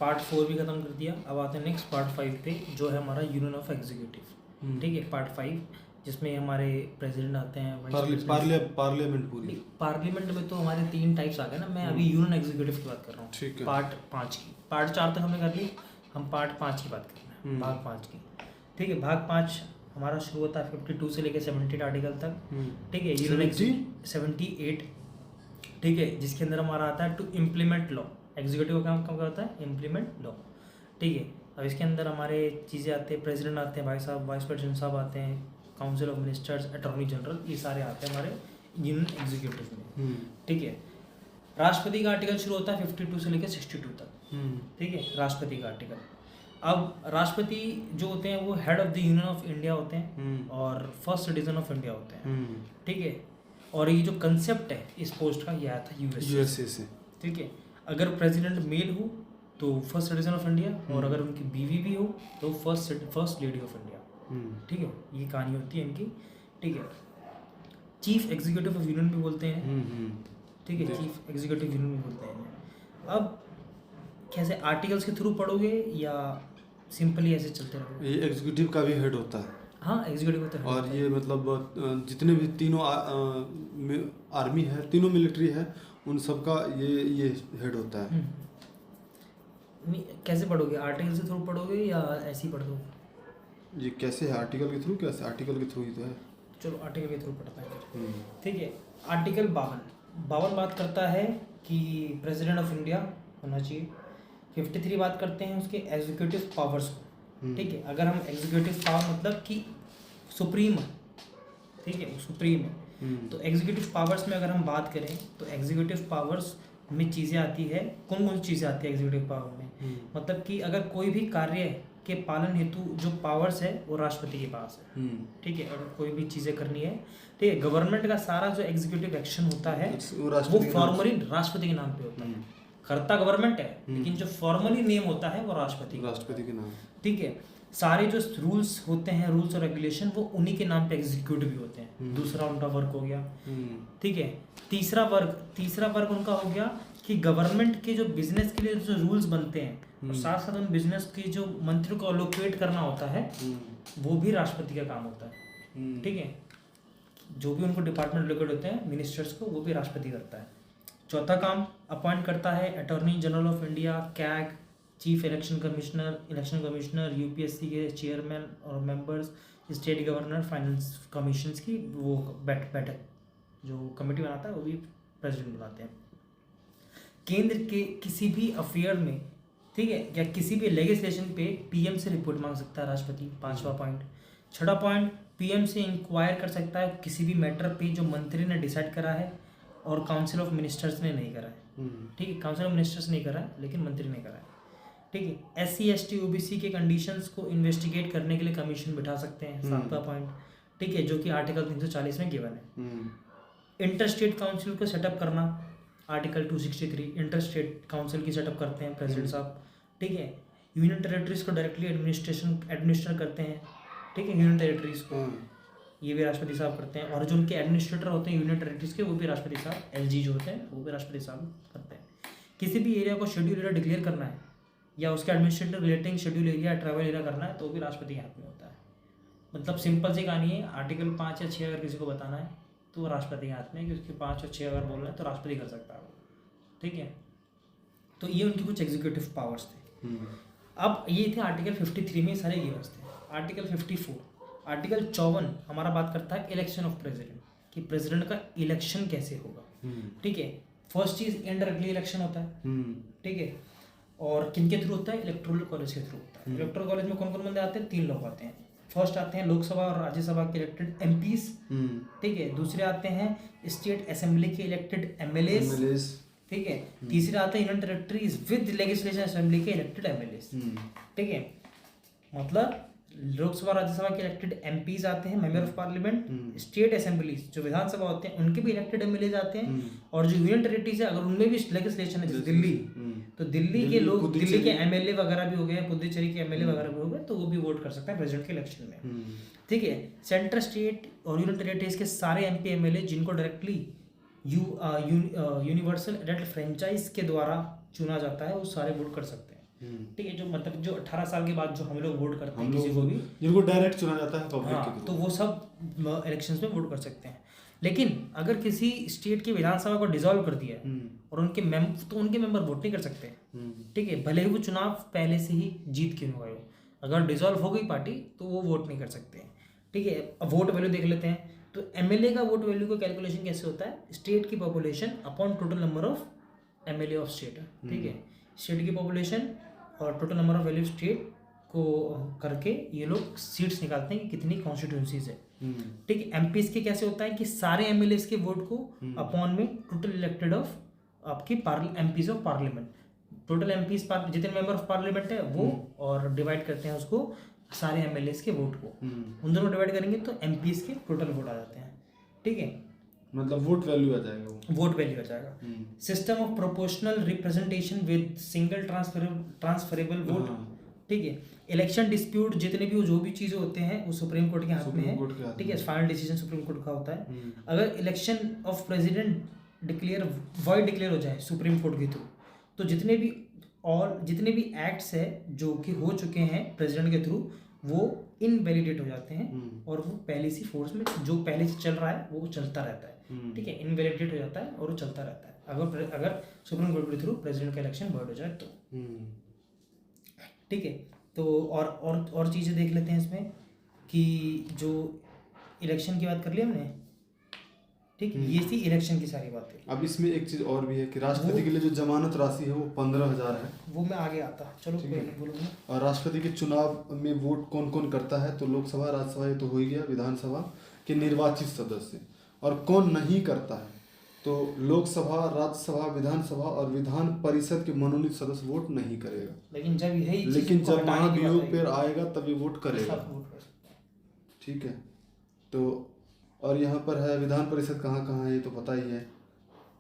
Part 4 भी खत्म कर दिया। अब आते हैं नेक्स्ट पार्ट 5 पे, जो है हमारा यूनियन ऑफ एग्जीक्यूटिव। ठीक है, पार्ट 5 जिसमें हमारे प्रेसिडेंट आते हैं, पार्लियामेंट पूरी। पार्लियामेंट में तो हमारे 3 टाइप्स आ गए ना, मैं अभी यूनियन एग्जीक्यूटिव की बात कर रहा हूँ। पार्ट 5 की, पार्ट 4 तक हमने कर ली, हम पार्ट 5 की बात कर रहे हैं, भाग 5 की। ठीक है, भाग 5 हमारा शुरू होता है 52 से लेकर 78 आर्टिकल तक। ठीक है, यूनियन 78, ठीक है, जिसके अंदर हमारा आता है टू इम्प्लीमेंट लॉ। एग्जीक्यूटिव का काम क्या होता है? Implement law. ठीक है, अब इसके अंदर हमारे चीज़ें आते हैं, प्रेसिडेंट आते हैं, भाई साहब, वाइस प्रेसिडेंट साहब आते हैं, council of ministers, attorney general, ये सारे आते हैं हमारे यूनियन एग्जीक्यूटिव में। ठीक है, राष्ट्रपति का आर्टिकल शुरू होता है 52 से लेकर 62 तक। ठीक है, राष्ट्रपति का आर्टिकल। अब राष्ट्रपति जो होते हैं वो head of the union of India होते हैं और फर्स्ट सिटीजन ऑफ इंडिया होते हैं। ठीक है, और ये जो कंसेप्ट है इस पोस्ट का, ये आया था यूएसए से। ठीक है, अगर प्रेसिडेंट मेल हो तो फर्स्ट सिटीजन ऑफ इंडिया, और अगर उनकी बीवी भी हो तो फर्स्ट लेडी ऑफ इंडिया। ठीक है, ये कहानी होती है इनकी। ठीक है, चीफ एग्जीक्यूटिव ऑफ यूनियन भी बोलते हैं। ठीक है, चीफ एग्जीक्यूटिव यूनियन भी बोलते हैं। अब कैसे, आर्टिकल्स के थ्रू पढ़ोगे या सिंपली ऐसे चलते रहोगे? ये एग्जीक्यूटिव का भी हेड होता है। हाँ, एग्जीक्यूटिव होता है। और ये मतलब जितने भी तीनों आर्मी है, तीनों मिलिट्री है, उन सब का ये हेड होता है। कैसे पढ़ोगे? आर्टिकल के थ्रू पढ़ोगे या ऐसे ही पढ़ दो? ये कैसे है? आर्टिकल के थ्रू? कैसे? आर्टिकल के थ्रू ही तो है। चलो आर्टिकल के थ्रू पढ़ता है। ठीक है, आर्टिकल 52 बात करता है कि प्रेसिडेंट ऑफ इंडिया होना चाहिए। 53 बात करते हैं उसके एग्जीक्यूटिव पावर्स को। ठीक है, अगर हम एग्जीक्यूटिव पावर मतलब कि सुप्रीम, ठीक है, सुप्रीम है, तो एग्जीक्यूटिव पावर्स में अगर हम बात करें तो एग्जीक्यूटिव पावर्स में चीज़ें आती है। कौन कौन सी चीज़ें आती है एग्जीक्यूटिव पावर में? मतलब कि अगर कोई भी कार्य के पालन हेतु जो पावर्स है वो राष्ट्रपति के पास है। ठीक है, अगर कोई भी चीज़ें करनी है, ठीक है, गवर्नमेंट का सारा जो एग्जीक्यूटिव एक्शन होता है वो फॉर्मली राष्ट्रपति के नाम पे होता है। करता गवर्नमेंट है, लेकिन जो फॉर्मली नेम होता है वो राष्ट्रपति के नाम। ठीक है, सारे जो रूल्स होते हैं, रूल्स और रेगुलेशन, वो उन्हीं के नाम पे एग्जीक्यूटिव भी होते हैं। दूसरा उनका वर्क हो गया। ठीक है, तीसरा वर्ग उनका हो गया कि गवर्नमेंट के जो बिजनेस के लिए जो रूल्स बनते हैं और साथ साथ उन बिजनेस की जो मंत्री को अलोकेट करना होता है वो भी राष्ट्रपति का काम होता है। ठीक है, जो भी उनको डिपार्टमेंट अलोकेट होते हैं मिनिस्टर्स को, वो भी राष्ट्रपति करता है। चौथा काम अपॉइंट करता है attorney general of India, CAG, chief election commissioner, UPSC के चेयरमैन और members, state governor, finance commissions की वो बैठक जो कमेटी बनाता है वो भी प्रेसिडेंट बनाते हैं। केंद्र के किसी भी अफेयर में, ठीक है, या किसी भी लेजिस्लेशन पे पीएम से रिपोर्ट मांग सकता है राष्ट्रपति। 5वां पॉइंट। 6वां पॉइंट, पीएम से इंक्वायर कर सकता है किसी भी मैटर पे जो मंत्री ने डिसाइड करा है और काउंसिल ऑफ मिनिस्टर्स ने नहीं करा है। ठीक है, काउंसिल ऑफ मिनिस्टर्स नहीं करा है लेकिन मंत्री ने करा है। ठीक है, SC ST OBC के कंडीशंस को इन्वेस्टिगेट करने के लिए कमीशन बिठा सकते हैं। 7वां पॉइंट। ठीक है, जो कि आर्टिकल 340 में गिवन है। इंटर स्टेट काउंसिल को सेटअप करना, आर्टिकल 263 इंटर स्टेट काउंसिल की सेटअप करते हैं प्रेसिडेंट साहब। ठीक है, यूनियन टेरिटरीज को डायरेक्टली एडमिनिस्टर करते हैं। ठीक है, यूनियन टेरिटरीज को ये भी राष्ट्रपति साहब करते हैं, और जो उनके एडमिनिस्ट्रेटर होते हैं यूनियन टेरिटरीज के वो भी राष्ट्रपति साहब, LG जो होते हैं वो भी राष्ट्रपति साहब करते हैं। किसी भी एरिया को शेड्यूल एरिया डिक्लेयर करना है या उसके administrative relating schedule area, travel area करना है तो वो भी राष्ट्रपति के हाथ में होता है। मतलब सिंपल सी कहानी है, आर्टिकल 5 या 6 अगर किसी को बताना है तो वो राष्ट्रपति के हाथ में है कि उसके 5 और 6 अगर बोलना है तो राष्ट्रपति कर सकता है वो। ठीक है, तो ये उनकी कुछ एग्जीक्यूटिव पावर्स थे। अब ये थे आर्टिकल 53 में सारे गिवन्स थे। आर्टिकल 54, आर्टिकल 54 हमारा बात करता है इलेक्शन ऑफ प्रेसिडेंट, कि प्रेसिडेंट का इलेक्शन कैसे होगा। ठीक है, फर्स्ट चीज इनडायरेक्टली इलेक्शन होता है। ठीक है, और किनके थ्रू होता है? इलेक्टोरल कॉलेज के थ्रू होता है। इलेक्टोरल कॉलेज में कौन कौन बंदे आते हैं? 3 लोग आते हैं। फर्स्ट आते हैं लोकसभा और राज्यसभा के इलेक्टेड MPs। ठीक है, दूसरे आते हैं स्टेट असेंबली के इलेक्टेड MLAs। ठीक है, तीसरे आते हैं union territories with legislation assembly के इलेक्टेड MLAs। ठीक है, मतलब लोकसभा राज्यसभा के इलेक्टेड MPs आते हैं, member of parliament. State assemblies जो विधानसभा होते हैं उनके भी इलेक्टेड MLAs आते हैं, और जो यूनियन टेरिटरीज है अगर उनमें भी लेजिस्लेशन है, जैसे दिल्ली, तो दिल्ली के लोग, दिल्ली के MLA वगैरह भी हो गए, पुडुचेरी के MLA वगैरह भी हो गए, तो वो भी वोट कर सकते हैं प्रेसिडेंट के इलेक्शन में। ठीक है, सेंट्रल स्टेट और यूनियन टेरिटरीज के सारे MP MLA जिनको डायरेक्टली यूनिवर्सल एडल्ट फ्रेंचाइज के द्वारा चुना जाता है वो सारे वोट कर सकते हैं। ठीक है, जो मतलब जो 18 साल के बाद जो हम लोग वोट करते हैं हम किसी को लोग भी, जिनको डायरेक्ट चुना जाता है पब्लिक हाँ, के तो थ्रू। वो सब इलेक्शंस में वोट कर सकते हैं। लेकिन अगर किसी स्टेट की विधानसभा को डिसॉल्व कर दिया और उनके मेंबर वोट नहीं कर सकते, ठीक है, भले ही वो चुनाव पहले से ही जीत क्यों हुआ हो, अगर डिसॉल्व हो गई पार्टी तो वो वोट नहीं कर सकते हैं, ठीक है। अब वोट वैल्यू देख लेते हैं। तो एमएलए का वोट वैल्यू का कैलकुलेशन कैसे होता है, स्टेट की population upon total number of MLA of state, ठीक है। स्टेट की पॉपुलेशन और total number of value state को करके ये लोग सीट्स निकालते हैं कि कितनी कॉन्स्टिट्यूंसीज है, ठीक है। एमपीज के कैसे होता है कि सारे एमएलए के वोट को अपॉन में टोटल इलेक्टेड ऑफ आपकी MPs of parliament, total MPs जितने मेंबर ऑफ पार्लियामेंट है वो, और डिवाइड करते हैं उसको सारे एमएलए के वोट को, उन दोनों डिवाइड करेंगे तो एमपीज के टोटल वोट आ जाते हैं, ठीक है। मतलब वोट वैल्यू आ जाएगा वो। वोट वैल्यू आ जाएगा। System of proportional representation with single transferable vote, ठीक है। इलेक्शन डिस्प्यूट जितने भी जो भी चीज़ें होते हैं वो सुप्रीम कोर्ट के हाथ में है, ठीक है। फाइनल डिसीजन सुप्रीम कोर्ट का होता है। अगर election of president void declare हो जाए सुप्रीम कोर्ट के थ्रू, तो जितने भी एक्ट्स है जो कि हो चुके हैं प्रेसिडेंट के थ्रू वो इनवैलिडेट हो जाते हैं और वो पहले से फोर्स में जो पहले से चल रहा है वो चलता रहता है, ठीक है। इनवैलिडेट हो जाता है और वो चलता रहता है अगर सुप्रीम कोर्ट के थ्रू प्रेसिडेंट का इलेक्शन वॉइड हो जाए तो, ठीक है। तो और चीज़ें देख लेते हैं इसमें कि जो इलेक्शन की बात कर ली हमने, ठीक, ये थी इलेक्शन की सारी बातें। अब इसमें एक चीज और भी है कि राष्ट्रपति के लिए जो जमानत राशि है वो 15,000 है, वो मैं आगे आता, चलो कोई नहीं बोलूँगा। और राष्ट्रपति के चुनाव में वोट कौन कौन करता है, तो लोकसभा, राज्यसभा, ये तो हो ही गया, विधानसभा के निर्वाचित सदस्य, और कौन नहीं करता है, तो लोकसभा, राज्यसभा, विधानसभा और विधान परिषद के मनोनीत सदस्य वोट नहीं करेगा। लेकिन जब महाभियोग पर आएगा तब ये वोट करेगा, ठीक है। तो और यहाँ पर है विधान परिषद कहाँ कहाँ है ये तो पता ही है,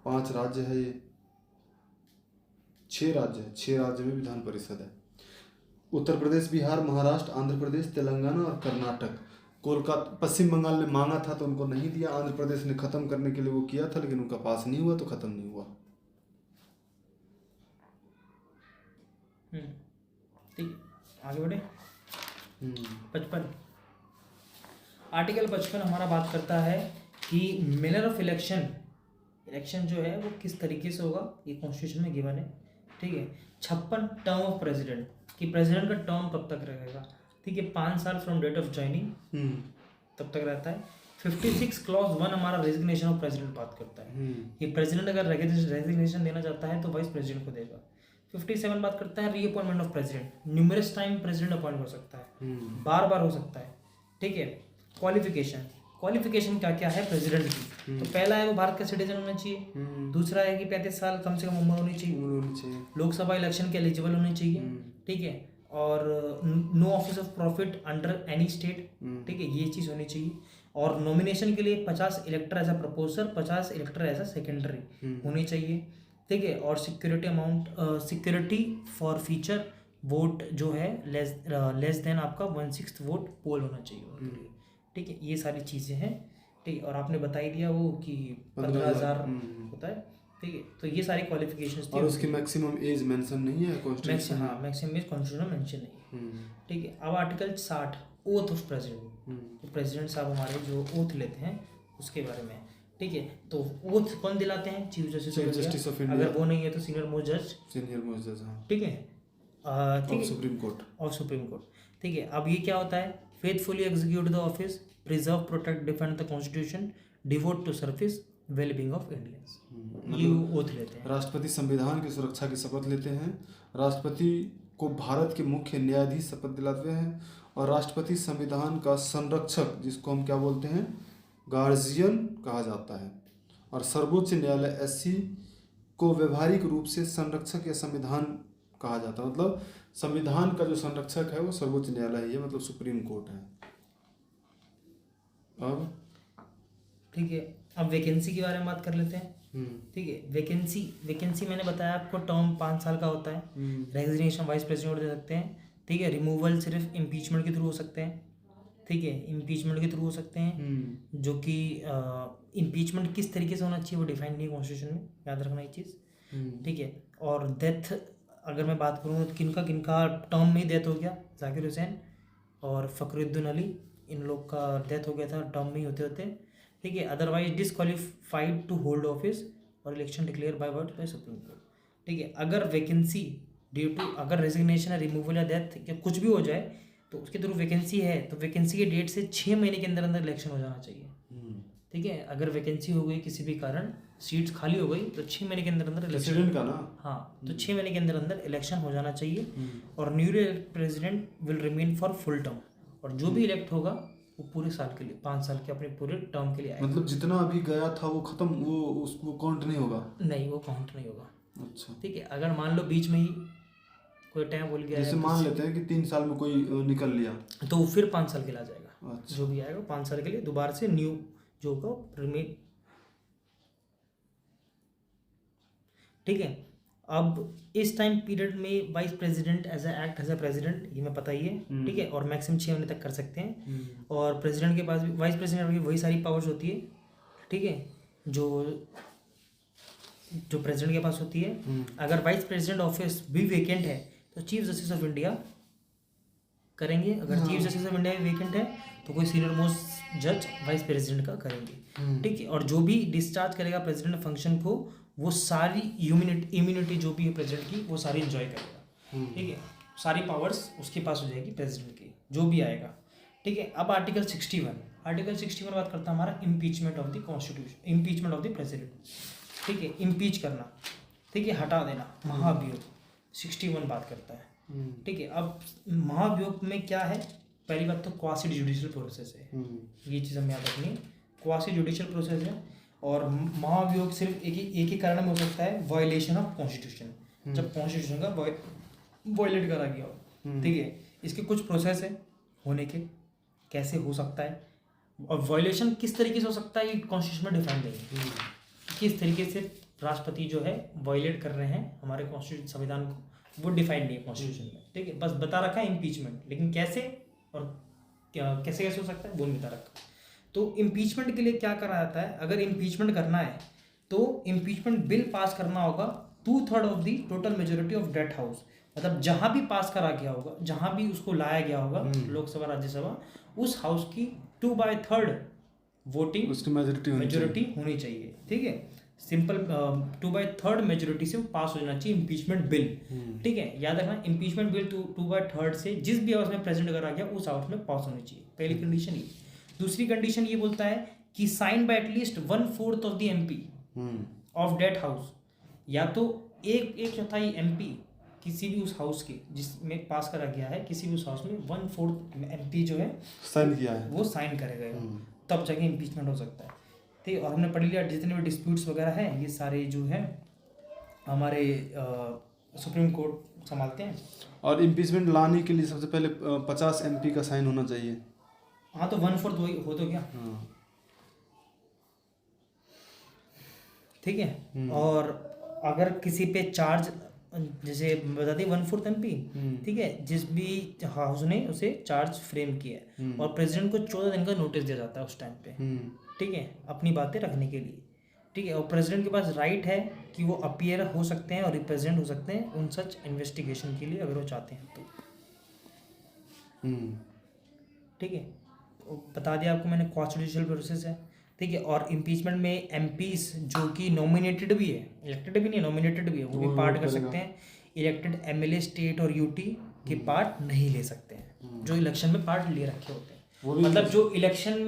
5 राज्य है, ये 6 राज्य है, 6 राज्य में विधान परिषद है। उत्तर प्रदेश, बिहार, महाराष्ट्र, आंध्र प्रदेश, तेलंगाना और कर्नाटक। कोलकाता, पश्चिम बंगाल ने मांगा था तो उनको नहीं दिया, आंध्र प्रदेश ने खत्म करने के लिए वो किया था लेकिन उनका पास नहीं हुआ तो खत्म नहीं हुआ। ठीक, आगे बढ़े। 55 आर्टिकल 55 हमारा बात करता है कि मैनर ऑफ इलेक्शन जो है वो किस तरीके से होगा, ये कॉन्स्टिट्यूशन में गिवन है, ठीक है। 56 टर्म ऑफ प्रेसिडेंट, कि प्रेसिडेंट का टर्म कब तक रहेगा, ठीक है, 5 साल फ्रॉम डेट ऑफ ज्वाइनिंग तब तक रहता है। 56 क्लॉज 1 हमारा रेजिग्नेशन ऑफ प्रेसिडेंट बात करता है कि प्रेसिडेंट अगर रेजिग्नेशन देना चाहता है तो वाइस प्रेसिडेंट को देगा। 57 बात करता है reappointment of president, numerous time president appoint हो सकता है, बार बार हो सकता है, ठीक है। क्वालिफिकेशन क्या क्या है प्रेसिडेंट की, तो पहला है वो भारत का सिटीजन होना चाहिए, दूसरा है कि 35 साल कम से कम उम्र होनी चाहिए, लोकसभा इलेक्शन के एलिजिबल होने चाहिए, ठीक है, और no office of profit under any state, ठीक है, ये चीज़ होनी चाहिए। और नॉमिनेशन के लिए 50 elector as a proposer, 50 elector as a secondary होनी चाहिए, ठीक है। और सिक्योरिटी फॉर फ्यूचर वोट जो है लेस देन आपका 1/6 वोट पोल होना चाहिए, ठीक है। ये सारी चीज़ें हैं, ठीक है। और आपने बता ही दिया वो कि 15,000 होता है, ठीक है। तो ये सारी क्वालिफिकेशंस थी, और उसकी मैक्सिमम एज मेंशन नहीं है कॉन्स्टिट्यूशन, हाँ, मैक्सिमम एज कॉन्स्टिट्यूशन में मेंशन नहीं है, ठीक है। अब आर्टिकल 60 ओथ ऑफ प्रेसिडेंट, तो प्रेसिडेंट साहब हमारे जो ओथ लेते हैं उसके बारे में, ठीक है। तो ओथ कौन दिलाते हैं, चीफ जस्टिस ऑफ इंडिया, अगर वो नहीं है तो सीनियर मोस्ट जज, हाँ, ठीक है, सुप्रीम कोर्ट, ठीक है। अब ये क्या होता है, faithfully execute the office, preserve, protect, defend the constitution, devote to service, wellbeing of Indians, ये ओथ लेते हैं। राष्ट्रपति संविधान की सुरक्षा की शपथ लेते हैं, राष्ट्रपति को भारत के मुख्य न्यायाधीश शपथ दिलाते हैं, और राष्ट्रपति संविधान का संरक्षक, जिसको हम क्या बोलते हैं, गार्जियन कहा जाता है, और सर्वोच्च न्यायालय एससी को व्यवहारिक रूप से संरक्षक या संविधान कहा जाता है। मतलब संविधान का जो संरक्षक है वो सर्वोच्च न्यायालय ही है, मतलब सुप्रीम कोर्ट है। अब ठीक है, अब वैकेंसी के बारे में बात कर लेते हैं, ठीक है। वैकेंसी मैंने बताया आपको, टर्म 5 साल का होता है, रेजिग्नेशन वाइस प्रेसिडेंट दे सकते हैं, ठीक है। रिमूवल सिर्फ इम्पीचमेंट के थ्रू हो सकते हैं, ठीक है, इम्पीचमेंट के थ्रू हो सकते हैं, जो कि इम्पीचमेंट किस तरीके से होना चाहिए वो डिफाइन नहीं है कॉन्स्टिट्यूशन में, याद रखना ये चीज़, ठीक है। और अगर मैं बात करूँ तो किनका किनका टर्म में ही डेथ हो गया, जाकिर हुसैन और फखरुद्दीन अली, इन लोग का डेथ हो गया था टर्म में ही होते होते, ठीक है। Otherwise disqualified to hold office और election declare by word by supreme court, ठीक है। अगर वैकेंसी ड्यू टू अगर रेजिग्नेशन या रिमूवल या डेथ या कुछ भी हो जाए तो उसके थ्रू वैकेंसी है तो वैकेंसी के डेट से 6 महीने के अंदर अंदर इलेक्शन हो जाना चाहिए, ठीक है। अगर वैकेंसी हो गई किसी भी कारण, सीट्स खाली हो गई तो 6 महीने के अंदर अंदर इलेक्शन का ना, हाँ, तो 6 महीने के अंदर अंदर इलेक्शन हो जाना चाहिए। और new president will remain for full term, और जो भी इलेक्ट होगा वो पूरे साल के लिए 5 साल के अपने पूरे टर्म के लिए आएगा। मतलब जितना अभी गया था वो खत्म, वो उसको काउंट नहीं होगा? नहीं, वो काउंट नहीं होगा। अच्छा, ठीक है। अगर मान लो बीच में ही कोई टाइम बोल गया, जैसे मान लेते हैं कि 3 साल में कोई निकल लिया, तो वो फिर 5 साल के लिए आ जाएगा। अच्छा। जो भी आएगा 5 साल के लिए दोबारा से न्यू जो होगा रिमेन, ठीक है। अब इस टाइम पीरियड में vice president as act as a president, ये मैं पता ही है, ठीक है। और मैक्सिमम 6 महीने तक कर सकते हैं। और प्रेसिडेंट के पास भी, वाइस प्रेसिडेंट की वही सारी पावर्स होती है, ठीक है, जो प्रेसिडेंट के पास होती है। अगर वाइस प्रेसिडेंट ऑफिस भी वेकेंट है तो चीफ जस्टिस ऑफ इंडिया करेंगे। अगर chief justice of India vacant है तो कोई सीनियर मोस्ट जज वाइस प्रेसिडेंट का करेंगे, ठीक है। और जो भी डिस्चार्ज करेगा प्रेसिडेंट फंक्शन को, वो सारी इम्यूनिटी जो भी है प्रेसिडेंट की वो सारी इंजॉय करेगा, ठीक है। सारी पावर्स उसके पास हो जाएगी प्रेसिडेंट की, जो भी आएगा, ठीक है। अब आर्टिकल 61 बात करता है हमारा impeachment of the constitution, impeachment of the president, ठीक है। इम्पीच करना, ठीक है, हटा देना, महाभियोग 61 बात करता है, ठीक है। अब महाभियोग में क्या है, पहली बात तो क्वासी जुडिशियल प्रोसेस है, ये चीज़ हमें याद रखनी है। क्वासी जुडिशियल प्रोसेस है और महाभियोग सिर्फ एक ही कारण में हो सकता है, वायलेशन ऑफ कॉन्स्टिट्यूशन, जब कॉन्स्टिट्यूशन का वायलेट करा गया हो, ठीक है। इसके कुछ प्रोसेस है होने के, कैसे हो सकता है और वायलेशन किस तरीके से हो सकता है, ये कॉन्स्टिट्यूशन में डिफाइन नहीं है, किस तरीके से राष्ट्रपति जो है वायलेट कर रहे हैं हमारे कॉन्स्टिट्यूशन संविधान को, वो डिफाइंड नहीं है कॉन्स्टिट्यूशन में, ठीक है। बस बता रखा है इम्पीचमेंट, लेकिन कैसे और क्या कैसे हो सकता है वो नहीं बता रखा। तो इम्पीचमेंट के लिए क्या करा जाता है, अगर इम्पीचमेंट करना है तो इम्पीचमेंट बिल पास करना होगा 2/3 of the total majority of that house, मतलब जहां भी पास करा गया होगा, जहां भी उसको लाया गया होगा लोकसभा राज्यसभा, उस हाउस की 2/3 वोटिंग उसकी मेजोरिटी होनी चाहिए, ठीक है। सिंपल 2/3 मेजोरिटी से पास हो जाना चाहिए इम्पीचमेंट बिल, ठीक है। याद रखना, इम्पीचमेंट बिल 2/3 से जिस भी हाउस में प्रेजेंट करा गया उस हाउस में पास होनी चाहिए, पहली कंडीशन ये। दूसरी कंडीशन ये बोलता है कि sign by at least 1/4 of the MP of that house, या तो एक चौथाई एमपी किसी भी उस हाउस के जिसमें पास करा गया है, किसी भी उस हाउस में 1/4 एमपी जो है साइन किया है, वो साइन करेगा, तब जाके इम्पीचमेंट हो सकता है, ठीक है। और हमने पढ़ लिया जितने भी डिस्प्यूट्स वगैरह हैं ये सारे जो है हमारे सुप्रीम कोर्ट संभालते हैं। और इम्पीचमेंट लाने के लिए सबसे पहले 50 एमपी का साइन होना चाहिए। हाँ, तो 1/4 हो तो क्या, ठीक है। और अगर किसी पे चार्ज, जैसे बता दी 1/4 एमपी, ठीक है, जिस भी हाउस ने उसे चार्ज फ्रेम किया है, और प्रेसिडेंट को 14 दिन का नोटिस दिया जाता है उस टाइम पे, ठीक है, अपनी बातें रखने के लिए, ठीक है। और प्रेसिडेंट के पास राइट है कि वो अपीयर हो सकते हैं और रिप्रेजेंट हो सकते हैं उन सच इन्वेस्टिगेशन के लिए अगर वो चाहते हैं तो, ठीक है। बता दिया आपको मैंने, कॉन्स्टिट्यूशनल प्रोसेस है, ठीक है। और इम्पीचमेंट में एमपीज जो कि नॉमिनेटेड भी है, इलेक्टेड भी नहीं, नॉमिनेटेड भी है, वो भी पार्ट कर सकते हैं। इलेक्टेड एमएलए स्टेट और यूटी के पार्ट नहीं ले सकते हैं, जो इलेक्शन में पार्ट ले रखे होते हैं, मतलब जो इलेक्शन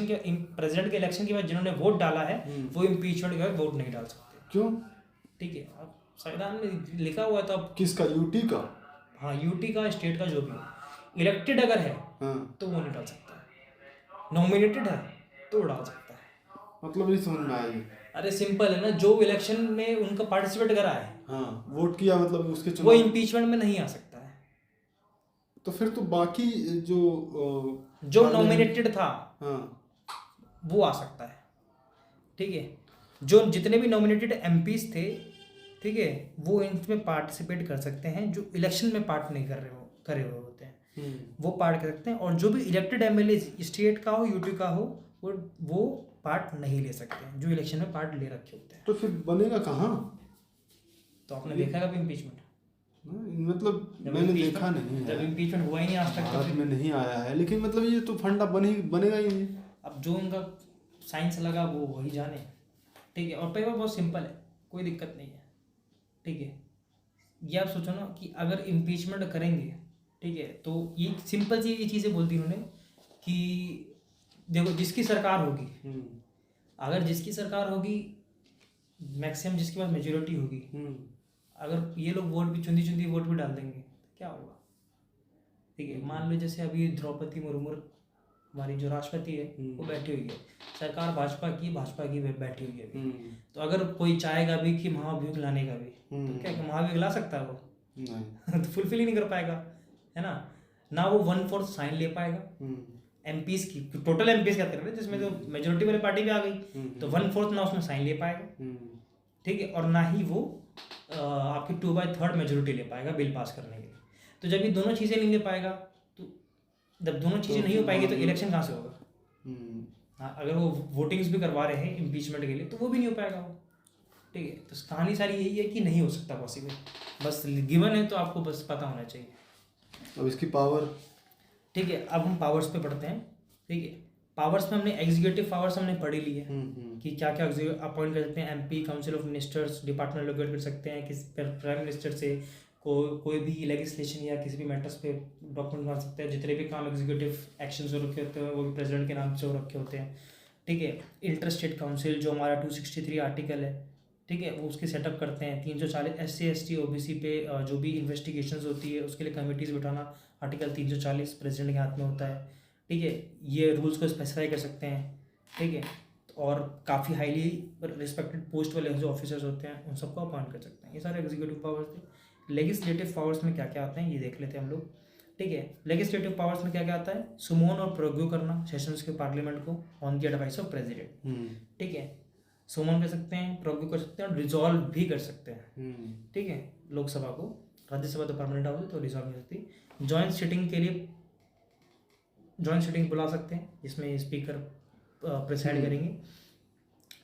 के प्रेसिडेंट के इलेक्शन के बाद जिन्होंने वोट डाला है वो इम्पीचमेंट के बाद वोट नहीं डाल सकते। क्यों? ठीक है, अब संविधान में लिखा हुआ है, तो अब किसका, यूटी का? हाँ, यूटी का, स्टेट का, जो भी हो, इलेक्टेड अगर है तो वो नहीं डाल सकता, नॉमिनेटेड है तो डाल सकता है। मतलब नहीं समझ में आया। अरे सिंपल है ना, जो इलेक्शन में उनका पार्टिसिपेट करा है, हाँ, वोट किया, मतलब उसके वो इम्पीचमेंट में नहीं आ सकता है। तो फिर तो बाकी जो नॉमिनेटेड था हाँ, वो आ सकता है, ठीक है। जो जितने भी नॉमिनेटेड एमपीज थे, ठीक है, वो इनमें पार्टिसिपेट कर सकते हैं, जो इलेक्शन में पार्ट नहीं करे हुए होते हैं वो पार्ट कर सकते हैं। और जो भी इलेक्टेड एमएलए स्टेट का हो, यूटी का हो, वो पार्ट नहीं ले सकते हैं, जो इलेक्शन में पार्ट ले रखे होते हैं। तो फिर बनेगा कहाँ? तो आपने देखा कभी इम्पीचमेंट? मतलब जब मैंने impeachment- देखा नहीं जब है, इम्पीचमेंट हुआ ही नहीं आज तक, तो भारत में नहीं आया है, लेकिन मतलब ये तो फंडा बनेगा ही नहीं। अब जो उनका साइंस लगा वो वही जाने। ठीक है, और पेपर बहुत सिंपल है, कोई दिक्कत नहीं है। ठीक है, ये आप सोचो ना कि अगर इम्पीचमेंट करेंगे, ठीक है, तो ये सिंपल सी ये चीज़ें बोलती उन्होंने कि देखो जिसकी सरकार होगी, अगर जिसकी सरकार होगी, मैक्सिमम जिसके पास मेजोरिटी होगी, अगर ये लोग वोट भी चुंदी वोट भी डाल देंगे तो क्या होगा? ठीक है, मान लो जैसे अभी द्रौपदी मुर्मू हमारी जो राष्ट्रपति है वो बैठी हुई है, सरकार भाजपा की बैठी हुई है अभी। तो अगर कोई चाहेगा भी कि महाभियोग लाने का भी, तो क्या महाभियोग ला सकता है वो? नहीं। तो फुलफिल ही नहीं कर पाएगा, है ना वो 1/4 साइन ले पाएगा एमपीज की, टोटल एमपीज कहते हैं जिसमें जो मेजोरिटी वाली पार्टी भी आ गई, तो 1/4 ना उसमें साइन ले पाएगा। ठीक है, और ना ही वो आपकी 2/3 मेजोरिटी ले पाएगा बिल पास करने के लिए। तो जब ये दोनों चीज़ें नहीं ले पाएगा, तो जब दोनों चीज़ें नहीं हो पाएगी तो इलेक्शन कहाँ से होगा? हाँ, अगर वो वोटिंग्स भी करवा रहे हैं इम्पीचमेंट के लिए तो वो भी नहीं हो पाएगा वो। ठीक है, तो कहानी सारी यही है कि नहीं हो सकता पॉसिबल, बस गिवन है तो आपको बस पता होना चाहिए। अब इसकी पावर, ठीक है, अब हम पावर्स पे पढ़ते हैं। ठीक है, पावर्स में हमने एग्जीक्यूटिव पावर्स हमने पढ़ी ली है कि क्या क्या अपॉइंट कर सकते हैं। MP council of ministers department locate कर सकते हैं, किसी प्राइम मिनिस्टर से कोई भी लेजिस्लेशन या किसी भी मैटर्स पे डॉक्यूमेंट बना सकते हैं। जितने भी काम एग्जीक्यूटिव एक्शंस हो रखे होते हैं वो भी प्रेसिडेंट के नाम से हो रखे होते हैं। ठीक है, इंटर स्टेट काउंसिल जो हमारा 263 आर्टिकल है, ठीक है, वो उसके सेटअप करते हैं। 340 SC ST OBC पे जो भी इन्वेस्टिगेशंस होती है उसके लिए कमिटीज़ बिठाना आर्टिकल 340 प्रेसिडेंट के हाथ में होता है। ठीक है, ये रूल्स को स्पेसिफाई कर सकते हैं। ठीक है, और काफ़ी हाईली रिस्पेक्टेड पोस्ट वाले जो ऑफिसर्स होते हैं उन सबको अपॉइंट कर सकते हैं। ये सारे एग्जीक्यूटिव पावर्स थे। लेजिस्लेटिव पावर्स में क्या क्या आते हैं ये देख लेते हैं हम लोग। ठीक है, लेजिस्लेटिव पावर्स में क्या क्या आता है? सुमोन और प्रोग्यू करना सेशंस के पार्लियामेंट को on the advice of president. ठीक है, सुमन कर सकते हैं, प्रोग्यू कर सकते हैं और रिजॉल्व भी कर सकते हैं। ठीक है, लोकसभा को, राज्यसभा तो परमानेंट हाउस है तो रिजॉल्व कर सकती है। जॉइंट सिटिंग के लिए जॉइंट सिटिंग बुला सकते हैं जिसमें स्पीकर प्रिसाइड करेंगे।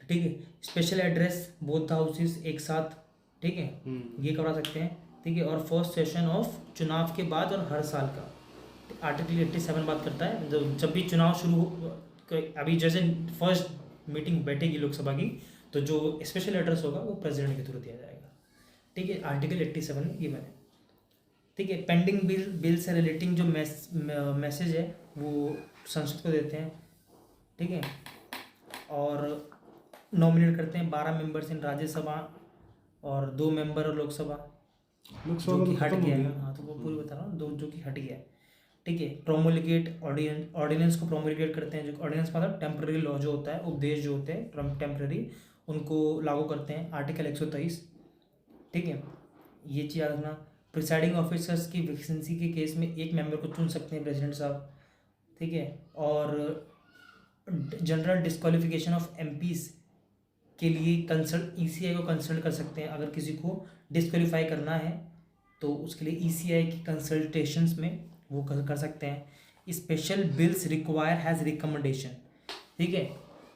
ठीक है, स्पेशल एड्रेस बोथ हाउसेस एक साथ, ठीक है, ये करवा सकते हैं। ठीक है, और फर्स्ट सेशन ऑफ चुनाव के बाद और हर साल का आर्टिकल 87 बात करता है जब भी चुनाव शुरू हो। अभी जैसे फर्स्ट मीटिंग बैठेगी लोकसभा की तो जो स्पेशल एड्रेस होगा वो प्रेसिडेंट के थ्रू दिया जाएगा। ठीक है, आर्टिकल 87 में ये बने। ठीक है, पेंडिंग बिल से रिलेटिंग जो मैसेज है वो संसद को देते हैं। ठीक है, और नॉमिनेट करते हैं 12 मेंबर्स इन राज्यसभा और 2 मेंबर लोकसभा जो कि हट गया है। हाँ, तो वो पूरी बता रहा हूँ, 2 जो कि हट गया है। ठीक है, प्रोमोलिगेट ऑर्डिनेंस को प्रोमोलिगेट करते हैं। जो ऑर्डिनेंस मतलब टेम्पररी लॉ जो होता है, उपदेश जो होते हैं टेम्पररी, उनको लागू करते हैं। आर्टिकल 123। ठीक है, ये चीज़ याद रखना। प्रिसाइडिंग ऑफिसर्स की वैकेंसी के केस में 1 मेंबर को चुन सकते हैं प्रेसिडेंट साहब। ठीक है, और जनरल डिस्क्वालिफिकेशन ऑफ एमपीज के लिए कंसल्ट ECI को कंसल्ट कर सकते हैं। अगर किसी को डिस्क्वालीफाई करना है तो उसके लिए ECI की कंसल्टेशंस में वो कर सकते हैं। Special bills require has recommendation. ठीक है,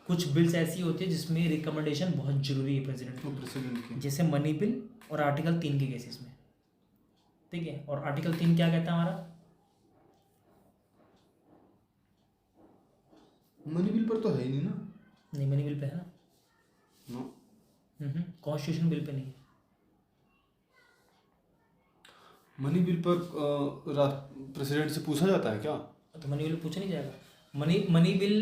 कुछ बिल्स ऐसी होती है जिसमें रिकमेंडेशन बहुत जरूरी है प्रेसिडेंट की, जैसे मनी बिल और आर्टिकल 3 के केसेस में। ठीक है, और आर्टिकल 3 क्या कहता है हमारा? मनी बिल पर तो है ही नहीं ना। नहीं, मनी बिल पे है ना। कॉन्स्टिट्यूशन बिल पे नहीं है। मनी बिल पर प्रेसिडेंट से पूछा जाता है क्या? तो मनी बिल पूछा नहीं जाएगा। मनी बिल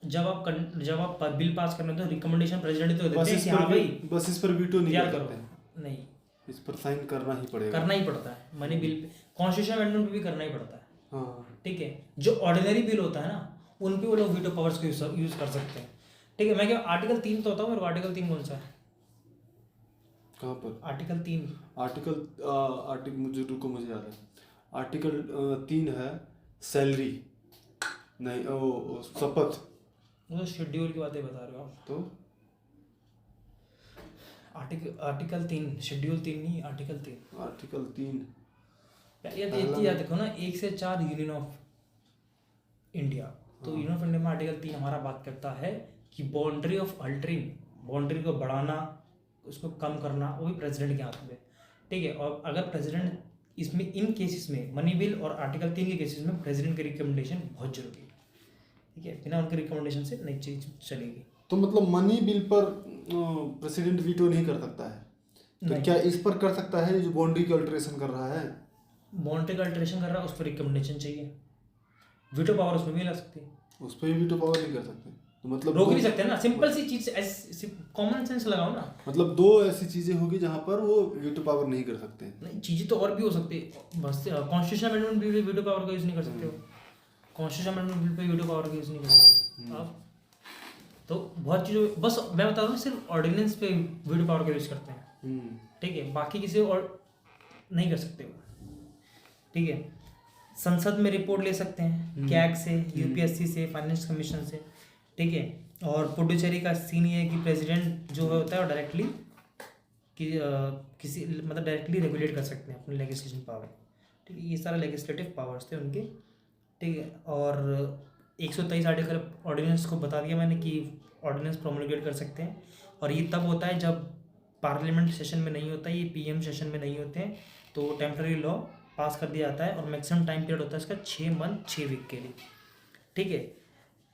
जब आप बिल पास करना तो रिकमेंडेशन प्रेसिडेंट तो देते हैं कि हाँ भाई बस इस पर वीटो नहीं तैयार कर करो। सकते। नहीं, इस पर साइन करना ही पड़ेगा। करना ही पड़ता है money bill pay. Constitution amendment पे भी करना ही पड़ता है। हाँ, ठीक है, जो ऑर्डिनरी बिल होता है ना उन पे वो लोग वीटो पावर्स को यूज कर सकते हैं। ठीक है, मैं क्या आर्टिकल 3 तो होता हूँ मेरे को। आर्टिकल 3 कौन सा है? कहाँ पर? आर्टिकल 3 आर्टिकल मुझे याद है। आर्टिकल 3 है सैलरी, नहीं ओ शपथ। वो तो शेड्यूल की बातें बता रहे हो आप। तो आर्टिकल 3 शेड्यूल 3 नहीं, आर्टिकल 3। आर्टिकल 3 याद देखो ना, 1 से 4 यूनियन ऑफ इंडिया। तो यूनियन ऑफ इंडिया में आर्टिकल 3 हमारा बात करता है कि बाउंड्री ऑफ अल्टरिंग, बाउंड्री को बढ़ाना उसको कम करना वो भी प्रेसिडेंट के हाथ में। ठीक है। और अगर प्रेसिडेंट इसमें इन केसेस में मनी बिल और आर्टिकल 3 के केसेस में प्रेसिडेंट की रिकमेंडेशन बहुत जरूरी है, ठीक है। बिना उनके रिकमेंडेशन से नई चीज चलेगी। तो मतलब मनी बिल पर प्रेसिडेंट वीटो नहीं कर सकता है, तो क्या इस पर कर सकता है जो बाउंड्री की अल्टरेशन कर रहा है? बाउंड्री का अल्टरेशन कर रहा है उस पर रिकमेंडेशन चाहिए, वीटो पावर उसमें भी ला सकती है। उस पर भी वीटो पावर नहीं कर सकते, तो मतलब रोक नहीं सकते ना, सिंपल सी चीज, कॉमन सेंस लगाओ ना। मतलब दो ऐसी चीजें होगी जहां पर वो वीटो पावर नहीं कर सकते। नहीं, चीजें तो और भी हो सकती है, बस constitution amendment bill pay veto power का यूज नहीं कर सकते हो, constitution amendment bill pay veto power का यूज नहीं कर सकते आप। तो बहुत चीज़ों, बस मैं बता रहा हूँ सिर्फ ऑर्डिनेंस पे वीटो पावर का यूज करते हैं, ठीक है। बाकी किसी और नहीं कर सकते हो, ठीक है। संसद में रिपोर्ट ले सकते हैं कैग से, यूपीएससी से, फाइनेंस कमीशन से, ठीक है। और पुडुचेरी का सीन ये है कि प्रेसिडेंट जो होता है वो डायरेक्टली किसी मतलब डायरेक्टली रेगुलेट कर सकते हैं अपने लेजिस्लेशन पावर, ठीक है। ये सारा लेजिस्लेटिव पावर्स थे उनके, ठीक है। और 123 आर्टिकल ऑर्डिनेंस को बता दिया मैंने कि ऑर्डिनेंस प्रोमulgate कर सकते हैं, और ये तब होता है जब पार्लियामेंट सेशन में नहीं होता, ये पीएम सेशन में नहीं होते हैं, तो टेम्प्रेरी लॉ पास कर दिया जाता है, और मैक्सिमम टाइम पीरियड होता है इसका 6 मंथ 6 वीक के लिए, ठीक है।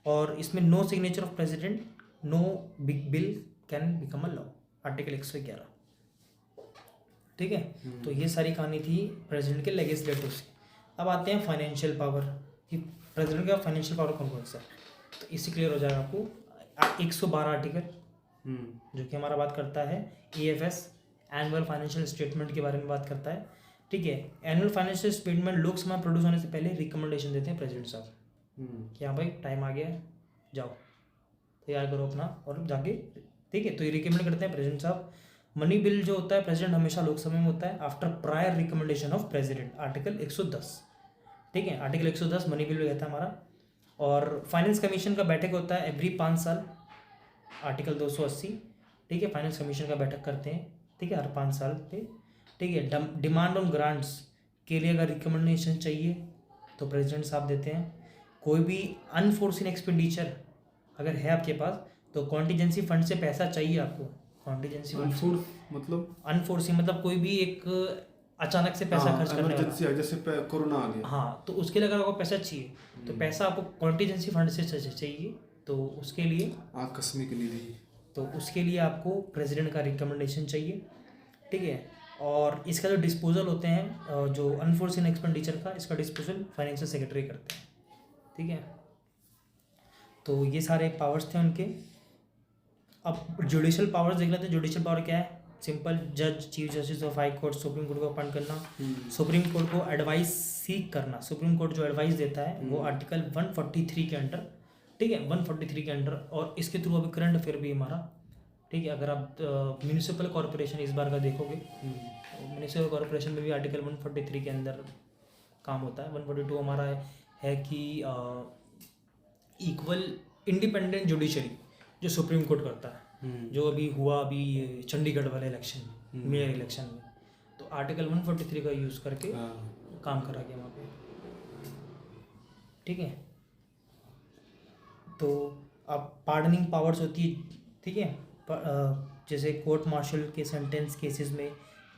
और इसमें no signature of president, no big bill can become a law, article 111, ठीक है। तो ये सारी कहानी थी प्रेसिडेंट के लेजिस्लेटिव से। अब आते हैं फाइनेंशियल पावर, कि प्रेसिडेंट का फाइनेंशियल पावर कौन कौन सा है, तो इससे क्लियर हो जाएगा आपको। 112 आर्टिकल जो कि हमारा बात करता है एएफएस, एनुअल फाइनेंशियल स्टेटमेंट के बारे में बात करता है, ठीक है। एनुअल फाइनेंशियल स्टेटमेंट लोकसभा में प्रोड्यूस होने से पहले रिकमेंडेशन देते हैं प्रेसिडेंट साहब कि हाँ भाई टाइम आ गया है, जाओ तैयार करो अपना और जाके, ठीक है। तो ये रिकमेंड करते हैं प्रेसिडेंट साहब। मनी बिल जो होता है प्रेसिडेंट हमेशा लोकसभा में होता है after prior recommendation of president, article 110, ठीक है। आर्टिकल 110 मनी बिल में कहता है हमारा। और फाइनेंस कमीशन का बैठक होता है एवरी 5 साल, आर्टिकल 280, ठीक है। फाइनेंस कमीशन का बैठक करते हैं, ठीक है, हर 5 साल पे, ठीक है। डिमांड ऑन ग्रांट्स के लिए अगर रिकमेंडेशन चाहिए तो प्रेसिडेंट साहब देते हैं। कोई भी अनफोर्सिन एक्सपेंडिचर अगर है आपके पास तो कॉन्टीजेंसी फंड से पैसा चाहिए आपको, कॉन्टीजेंसी फंड मतलब अनफोर्सिन मतलब कोई भी एक अचानक से पैसा खर्च करने वाला, जैसे कोरोना आ गया, हाँ, तो उसके लिए अगर आपको पैसा चाहिए तो पैसा आपको कॉन्टीजेंसी फंड से चाहिए, तो उसके लिए आकस्मिक निधि, तो उसके लिए आपको प्रेसिडेंट का रिकमेंडेशन चाहिए, ठीक है। और इसका जो डिस्पोजल होते हैं जो अनफोर्सिन एक्सपेंडिचर का, इसका डिस्पोजल फाइनेंशियल सेक्रेटरी करते हैं, ठीक है। तो ये सारे पावर्स थे उनके। अब जुडिशियल पावर्स देख लेते हैं। जुडिशियल पावर क्या है? सिंपल, जज, chief justice of high court, supreme court को अपॉइंट करना, सुप्रीम कोर्ट को एडवाइस सीक करना। सुप्रीम कोर्ट जो एडवाइस देता है वो आर्टिकल 143 के अंडर, ठीक है, 143 के अंडर। और इसके थ्रू अभी करंट अफेयर भी हमारा, ठीक है। अगर आप म्यूनिसिपल कॉर्पोरेशन इस बार का देखोगे तो म्यूनिसिपल कॉर्पोरेशन में भी आर्टिकल 143 के अंदर काम होता है। 142 हमारा है कि इक्वल इंडिपेंडेंट जुडिशरी जो सुप्रीम कोर्ट करता है, जो अभी हुआ अभी चंडीगढ़ वाले इलेक्शन में, मेयर इलेक्शन में, तो आर्टिकल 143 का यूज़ करके काम करा गया वहाँ पे, ठीक है। तो अब पार्डनिंग पावर्स होती है, ठीक है। जैसे कोर्ट मार्शल के सेंटेंस केसेस में,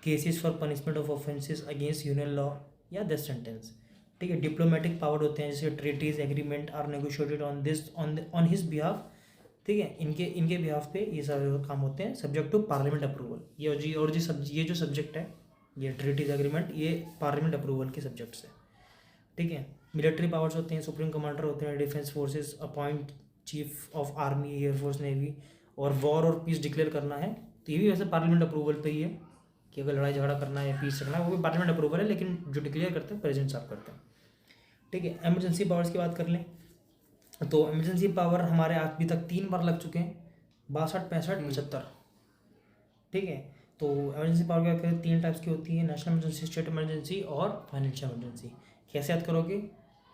cases for punishment of offences against union law या डेथ सेंटेंस, ठीक है। डिप्लोमेटिक पावर होते हैं जैसे treaties agreement are negotiated on this on his behalf, ठीक है। इनके बिहाफ पे ये सारे काम होते हैं सब्जेक्ट टू पार्लियामेंट अप्रूवल। ये जो सब्जेक्ट है, ये ट्रीटीज एग्रीमेंट, ये पार्लियामेंट अप्रूवल के सब्जेक्ट्स है, ठीक है। मिलिट्री पावर्स होते हैं, सुप्रीम कमांडर होते हैं, defence forces appoint chief of army, air force, navy, और वॉर और पीस डिक्लेयर करना है तो ये भी वैसे पार्लियामेंट अप्रूवल पे ही है कि अगर लड़ाई झगड़ा करना है या पीस रखना है वो भी पार्लियामेंट अप्रूवल है, लेकिन जो डिक्लेयर करते हैं प्रेसिडेंट साहब करते हैं, ठीक है। एमरजेंसी पावर्स की बात कर लें तो एमरजेंसी पावर हमारे अभी तक 3 बार लग चुके हैं, 62, 65, 75, ठीक है। तो एमरजेंसी पावर क्या करें, 3 टाइप्स की होती है, नेशनल इमरजेंसी, स्टेट इमरजेंसी और फाइनेंशियल इमरजेंसी। कैसे याद करोगे?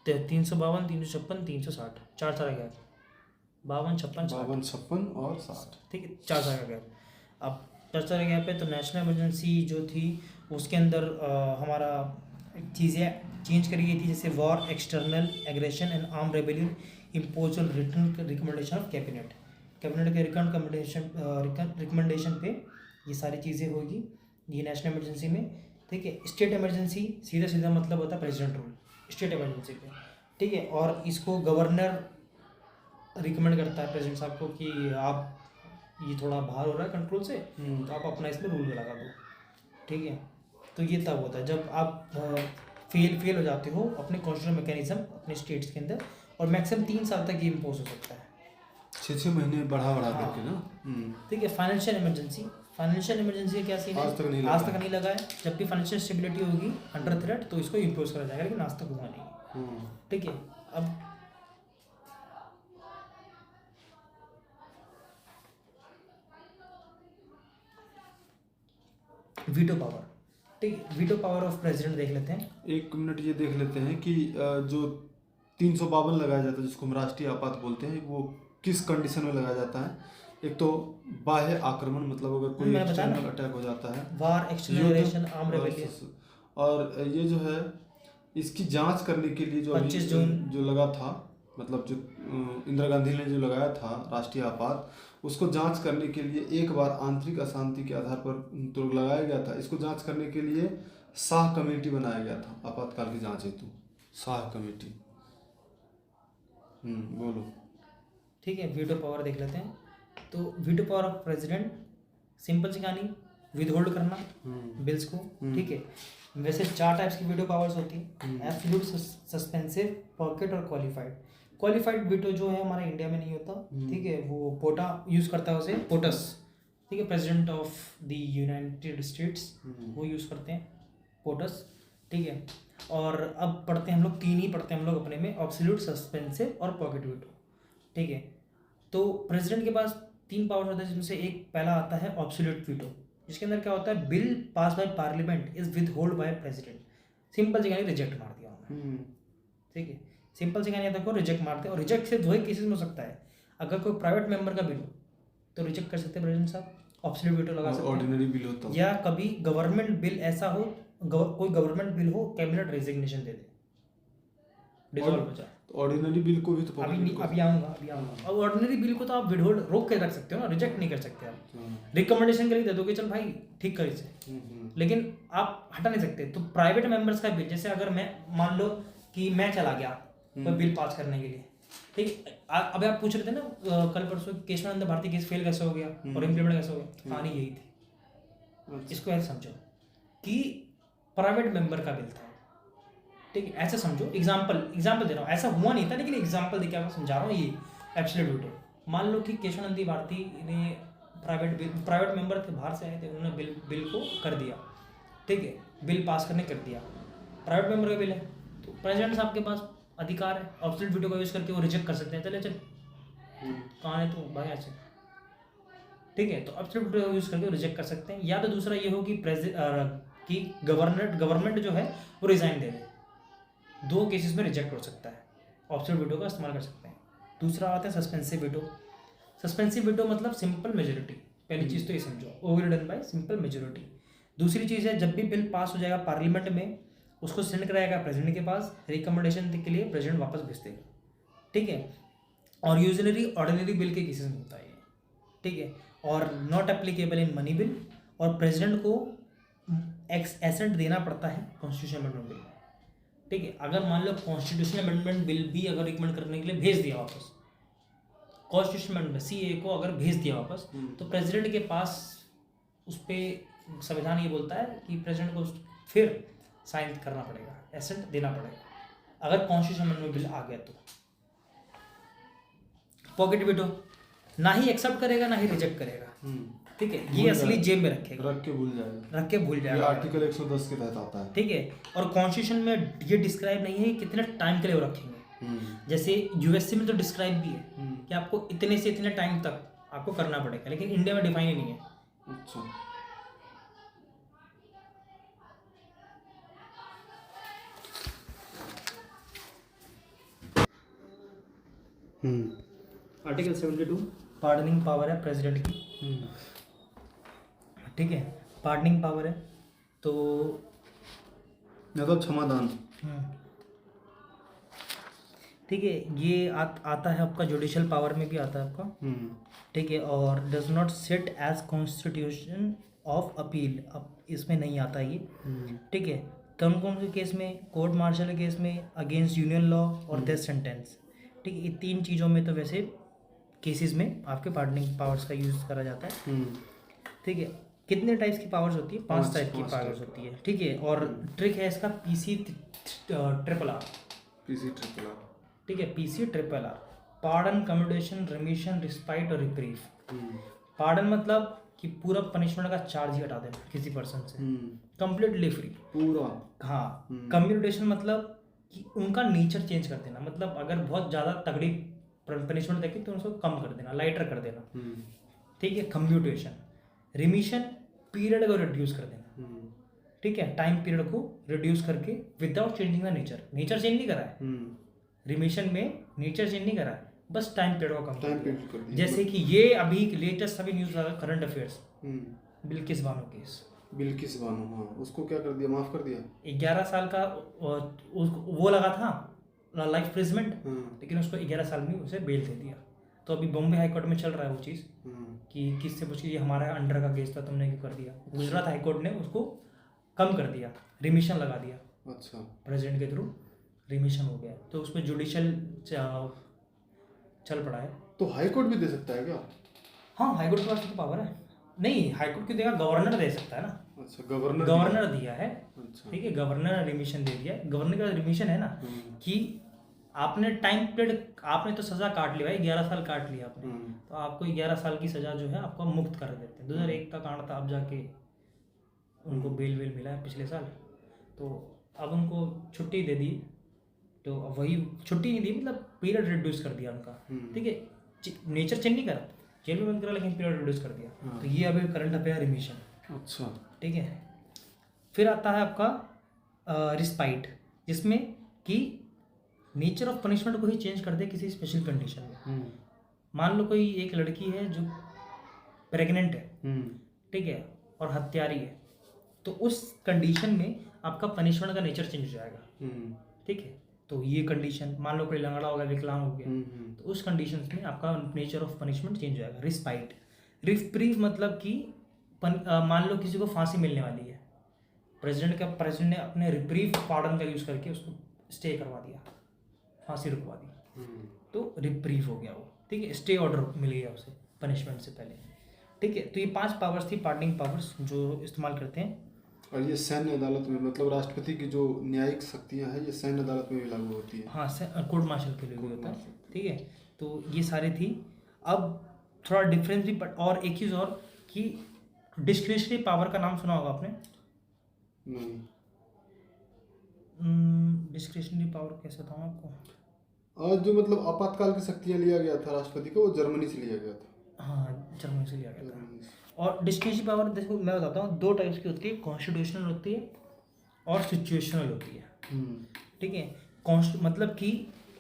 352, 356, 360, 4 साल गैप, 52, 56 और 60, ठीक है, 4 साल का गैप। अब 4 साल का गैप है तो नेशनल इमरजेंसी जो थी उसके अंदर हमारा चीज़ें चेंज करी गई थी, जैसे war, external aggression and arm rebellion impose on return recommendation of cabinet के रिकमेंडेशन पे ये सारी चीज़ें होगी ये नेशनल इमरजेंसी में, ठीक है। स्टेट इमरजेंसी सीधा सीधा मतलब होता है प्रेसिडेंट रूल स्टेट इमरजेंसी पे, ठीक है। और इसको गवर्नर रिकमेंड करता है प्रेसिडेंट साहब को कि आप ये थोड़ा बाहर हो रहा है कंट्रोल से, तो आप अपना इसमें रूल लगा दो, ठीक है। तो ये तब होता है जब आप फेल हो जाते हो अपने कॉन्स्टिट्यूशनल मैकेनिज्म अपने स्टेट्स के अंदर, और मैक्सिमम 3 साल तक ये इम्पोज हो सकता है, 6 महीने बढ़ा हाँ। करके ना। ठीक है। फाइनेंशियल इमरजेंसी का क्या सीन है, आज तक नहीं लगा है। जब भी फाइनेंशियल स्टेबिलिटी होगी अंडर थ्रेट तो इसको इम्पोज करा जाएगा, लेकिन आज तक हुआ नहीं, ठीक है। अब वीटो पावर, ठीक है। वीटो पावर ऑफ प्रेसिडेंट देख लेते हैं। 1 मिनट ये देख लेते हैं कि जो 352 लगाया जाता है जिसको हम राष्ट्रीय आपात बोलते हैं, वो किस कंडीशन में लगाया जाता है। एक तो बाह्य आक्रमण, मतलब अगर कोई एक्सटर्नल अटैक हो जाता है, वार, एक्सटर्नल आर्म रेबेलियन, और ये जो है इसकी जांच करने के लिए जो 25 जून जो लगा था, मतलब जो इंदिरा गांधी ने जो लगाया था राष्ट्रीय आपात, उसको जांच करने के लिए एक बार आंतरिक अशांति के आधार पर तो लगाया गया था। इसको जांच करने के लिए शाह कमेटी बनाया गया था आपातकाल की जांच हेतु, शाह कमेटी। बोलो। ठीक है। वीटो पावर देख लेते हैं। तो veto power of president, simple सी कहानी, विदहोल्ड करना बिल्स को, ठीक है। वैसे 4 टाइप्स की वीटो पावर्स होती है, एब्सोल्यूट, सस्पेंसिव, पॉकेट और क्वालिफाइड। क्वालिफाइड वीटो जो है हमारे इंडिया में नहीं होता, ठीक है। वो पोटा यूज़ करता है उसे, पोटस, ठीक है, president of the United states, वो यूज़ करते हैं पोटस, ठीक है। और अब पढ़ते हैं हम लोग 3 ही पढ़ते हैं हम लोग अपने में, एब्सोल्यूट, सस्पेंसिव और पॉकेट वीटो, ठीक है। तो प्रेसिडेंट के पास 3 पावर्स होते हैं, जिसमें से एक पहला आता है एब्सोल्यूट वीटो, जिसके अंदर क्या होता है, bill pass by parliament is withhold by president. Simple सी कहानी, रिजेक्ट मार दिया उन्होंने, ठीक है। सिंपल सी कहानी देखो, रिजेक्ट मारते हैं। और रिजेक्ट सिर्फ वही केसेस में हो सकता है, अगर कोई प्राइवेट मेंबर का बिल हो तो रिजेक्ट कर सकते हैं प्रेसिडेंट साहब, एब्सोल्यूट वीटो लगा सकते हैं। ऑर्डिनरी बिल होता है, या कभी गवर्नमेंट बिल ऐसा हो, कोई गवर्नमेंट बिल हो, कैबिनेट रेजिग्नेशन दे दे, डिसॉल्व हो जाए। ऑर्डिनरी बिल को भी तो अभी आऊँगा। और ऑर्डिनरी बिल को तो आप विदहोल्ड रोक के रख सकते हो ना, रिजेक्ट नहीं कर सकते आप। रिकमेंडेशन के लिए दे दोगे, चल भाई ठीक कर इसे, लेकिन आप हटा नहीं सकते। तो प्राइवेट मेंबर्स का बिल, जैसे अगर मैं मान लो कि मैं चला गया कोई बिल पास करने के लिए, ठीक है। अभी आप पूछ रहे थे ना कल परसों, केशवानंद भारती केस फेल कैसे हो गया और इम्प्लीमेंट कैसे हो गया, कहानी यही थी। इसको ऐसे समझो कि प्राइवेट मेंबर का बिल था, ठीक है, ऐसे समझो। एग्जाम्पल दे रहा हूँ, ऐसा हुआ नहीं था, लेकिन एग्जाम्पल देके आपको समझा रहा हूँ। ये एब्सोल्यूट वीटो, मान लो कि केशवानंद भारती ने प्राइवेट मेंबर थे, बाहर से आए थे, उन्होंने बिल को कर दिया, ठीक है, बिल पास करने कर दिया, प्राइवेट मेंबर का बिल है, तो प्रेसिडेंट साहब के पास अधिकार है एब्सोल्यूट वीटो का यूज़ करके वो रिजेक्ट कर सकते हैं। चले कहाँ है तो भाई ऐसे, ठीक है। तो एब्सोल्यूट वीटो का यूज़ करके रिजेक्ट कर सकते हैं। या तो दूसरा ये हो कि गवर्नमेंट जो है वो रिजाइन दे दे, 2 केसेस में रिजेक्ट हो सकता है, एब्सोल्यूट वीटो का इस्तेमाल कर सकते हैं। दूसरा आता है सस्पेंसिव वीटो। सस्पेंसिव वीटो मतलब सिंपल मेजोरिटी, पहली चीज़ तो ये समझो, ओवररिडन बाय सिंपल मेजोरिटी। दूसरी चीज़ है, जब भी बिल पास हो जाएगा पार्लियामेंट में, उसको सेंड कराएगा प्रेसिडेंट के पास, रिकमेंडेशन के लिए प्रेसिडेंट वापस भेज देगा, ठीक है। और यूजुअली ऑर्डिनरी बिल के केसेस में होता है, ठीक है। और not applicable in money bill, और प्रेसिडेंट को एसेंट देना पड़ता है कॉन्स्टिट्यूशन अमेंडमेंट बिल में, ठीक है। अगर मान लो कॉन्स्टिट्यूशन अमेंडमेंट बिल भी अगर रिकमेंड करने के लिए भेज दिया वापस, कॉन्स्टिट्यूशन अमेंडमेंट CA को अगर भेज दिया वापस, तो प्रेसिडेंट के पास उस पर संविधान ये बोलता है कि प्रेसिडेंट को फिर साइन करना पड़ेगा, एसेंट देना पड़ेगा, अगर कॉन्स्टिट्यूशन अमेंडमेंट बिल आ गया तो। पॉकेट वीटो, ना ही एक्सेप्ट करेगा ना ही रिजेक्ट करेगा, ठीक है, ये असली जेब में रखेगा, रख के भूल जाएगा। आर्टिकल 110 के तहत आता है, ठीक है। और कॉन्स्टिट्यूशन में ये डिस्क्राइब नहीं है कि कितने टाइम के लिए वो रखेंगे। जैसे यूएससी में तो डिस्क्राइब भी है कि आपको इतने से इतने टाइम तक आपको करना पड़ेगा, लेकिन इंडिया में डिफाइन ही नहीं है। अच्छा, आर्टिकल 72 पार्डनिंग पावर है प्रेसिडेंट की, ठीक है, पार्डनिंग पावर है, तो मतलब क्षमादान, ठीक है। ये आता है आपका जुडिशियल पावर में भी आता है आपका, ठीक है। और does not sit as constitution of appeal, इसमें नहीं आता ये, ठीक है। कौन कौन से केस में? कोर्ट मार्शल के केस में, अगेंस्ट यूनियन लॉ और डेथ सेंटेंस, ठीक है। ये 3 चीज़ों में तो वैसे केसेस में आपके पार्डनिंग पावर्स का यूज़ करा जाता है, ठीक है। कितने टाइप्स की पावर्स होती है? 5 टाइप की पावर्स होती है, ठीक है। और ट्रिक है इसका PC ट्रिपल आर, ठीक है। PC triple R, pardon, commutation, remission, respite और रिप्रीव। पार्डन मतलब कि पूरा पनिशमेंट का चार्ज ही हटा देना किसी पर्सन से, कंप्लीटली फ्री पूरा। हाँ। कम्यूटेशन मतलब कि उनका नेचर चेंज कर देना, मतलब अगर बहुत ज़्यादा तगड़ी पनिशमेंट देखे तो उसको कम कर देना, लाइटर कर देना, ठीक है। कम्यूटेशन। रिमिशन, पीरियड को रिड्यूस कर देना, ठीक है। टाइम पीरियड को रिड्यूस करके without changing the nature, nature change नहीं करा है रिमिशन में, नेचर चेंज नहीं करा है, बस टाइम पीरियड को कम कर दिया। जैसे कि ये अभी लेटेस्ट अभी न्यूज़ आया current affairs, Bilkis Bano case. Bilkis Bano, हाँ, उसको क्या कर दिया? माफ कर दिया। 11 साल का वो लगा था लाइफ इम्प्रिजमेंट, लेकिन उसको 11 साल में उसे बेल दे दिया। तो अभी बॉम्बे हाई कोर्ट में चल रहा है वो चीज़ कि किससे पूछ के ये हमारा अंडर का केस था, तुमने क्यों कर दिया। गुजरात हाई कोर्ट ने उसको कम कर दिया, रिमिशन लगा दिया। अच्छा, प्रेसिडेंट के थ्रू रिमिशन हो गया, तो उसमें जुडिशियल चल पड़ा है। तो हाई कोर्ट भी दे सकता है क्या? हाँ, हाई कोर्ट के पास तो पावर है। नहीं, हाई कोर्ट क्यों देगा? गवर्नर दे सकता है ना। अच्छा, गवर्नर दिया है, अच्छा, ठीक है। गवर्नर ने रिमिशन दे दिया। गवर्नर का रिमिशन है ना कि आपने टाइम पीरियड, आपने तो सजा काट ली भाई, 11 साल काट लिया आपने, तो आपको 11 साल की सजा जो है आपको मुक्त कर देते हैं। 2001 का कांड था, अब जाके उनको बेल मिला है पिछले साल, तो अब उनको छुट्टी दे दी। तो वही छुट्टी नहीं दी, मतलब पीरियड रिड्यूस कर दिया उनका, ठीक है। नेचर चेंज नहीं करा, जेल में बंद करा, लेकिन पीरियड रिड्यूस कर दिया। तो ये अभी करंट अफेयर रिमिशन, अच्छा, ठीक है। फिर आता है आपका रिस्पाइट, जिसमें कि नेचर ऑफ पनिशमेंट को ही चेंज कर दे किसी स्पेशल कंडीशन में। मान लो कोई एक लड़की है जो प्रेग्नेंट है, ठीक है, और हत्यारी है, तो उस कंडीशन में आपका पनिशमेंट का नेचर चेंज हो जाएगा, ठीक है। तो ये कंडीशन, मान लो कोई लंगड़ा हो गया, विकलांग हो गया, तो उस कंडीशन में आपका नेचर ऑफ पनिशमेंट चेंज हो जाएगा। रिस्पाइट। रिप्रीव मतलब कि मान लो किसी को फांसी मिलने वाली है, प्रेसिडेंट ने अपने रिप्रीव पार्डन का यूज़ करके उसको स्टे करवा दिया, फांसी रुकवा दी, तो रिप्रीव हो गया वो, ठीक है। स्टे ऑर्डर मिल गया उसे पनिशमेंट से पहले, ठीक है। तो ये 5 पावर्स थी, पार्डनिंग पावर्स, जो इस्तेमाल करते हैं। और ये सैन्य अदालत में, मतलब राष्ट्रपति की जो न्यायिक शक्तियां हैं, ये सैन्य अदालत में भी लागू होती है। हाँ, कोर्ट मार्शल के लिए भी होता है, ठीक है। तो ये सारी थी। अब थोड़ा डिफरेंस भी, बट और एक चीज़ और कि डिस्क्रिशनरी पावर का नाम सुना होगा आपने? नहीं। डिस्क्रिशनरी पावर कैसे बताऊँ आपको? और जो मतलब आपातकाल की शक्तियां लिया गया था राष्ट्रपति को, वो जर्मनी से लिया गया था। हाँ, जर्मनी से लिया गया था। और डिस्क्रिशनरी पावर देखो मैं बताता हूँ, 2 टाइप्स की होती है, कॉन्स्टिट्यूशनल होती है और सिचुएशनल होती है, ठीक है। मतलब कि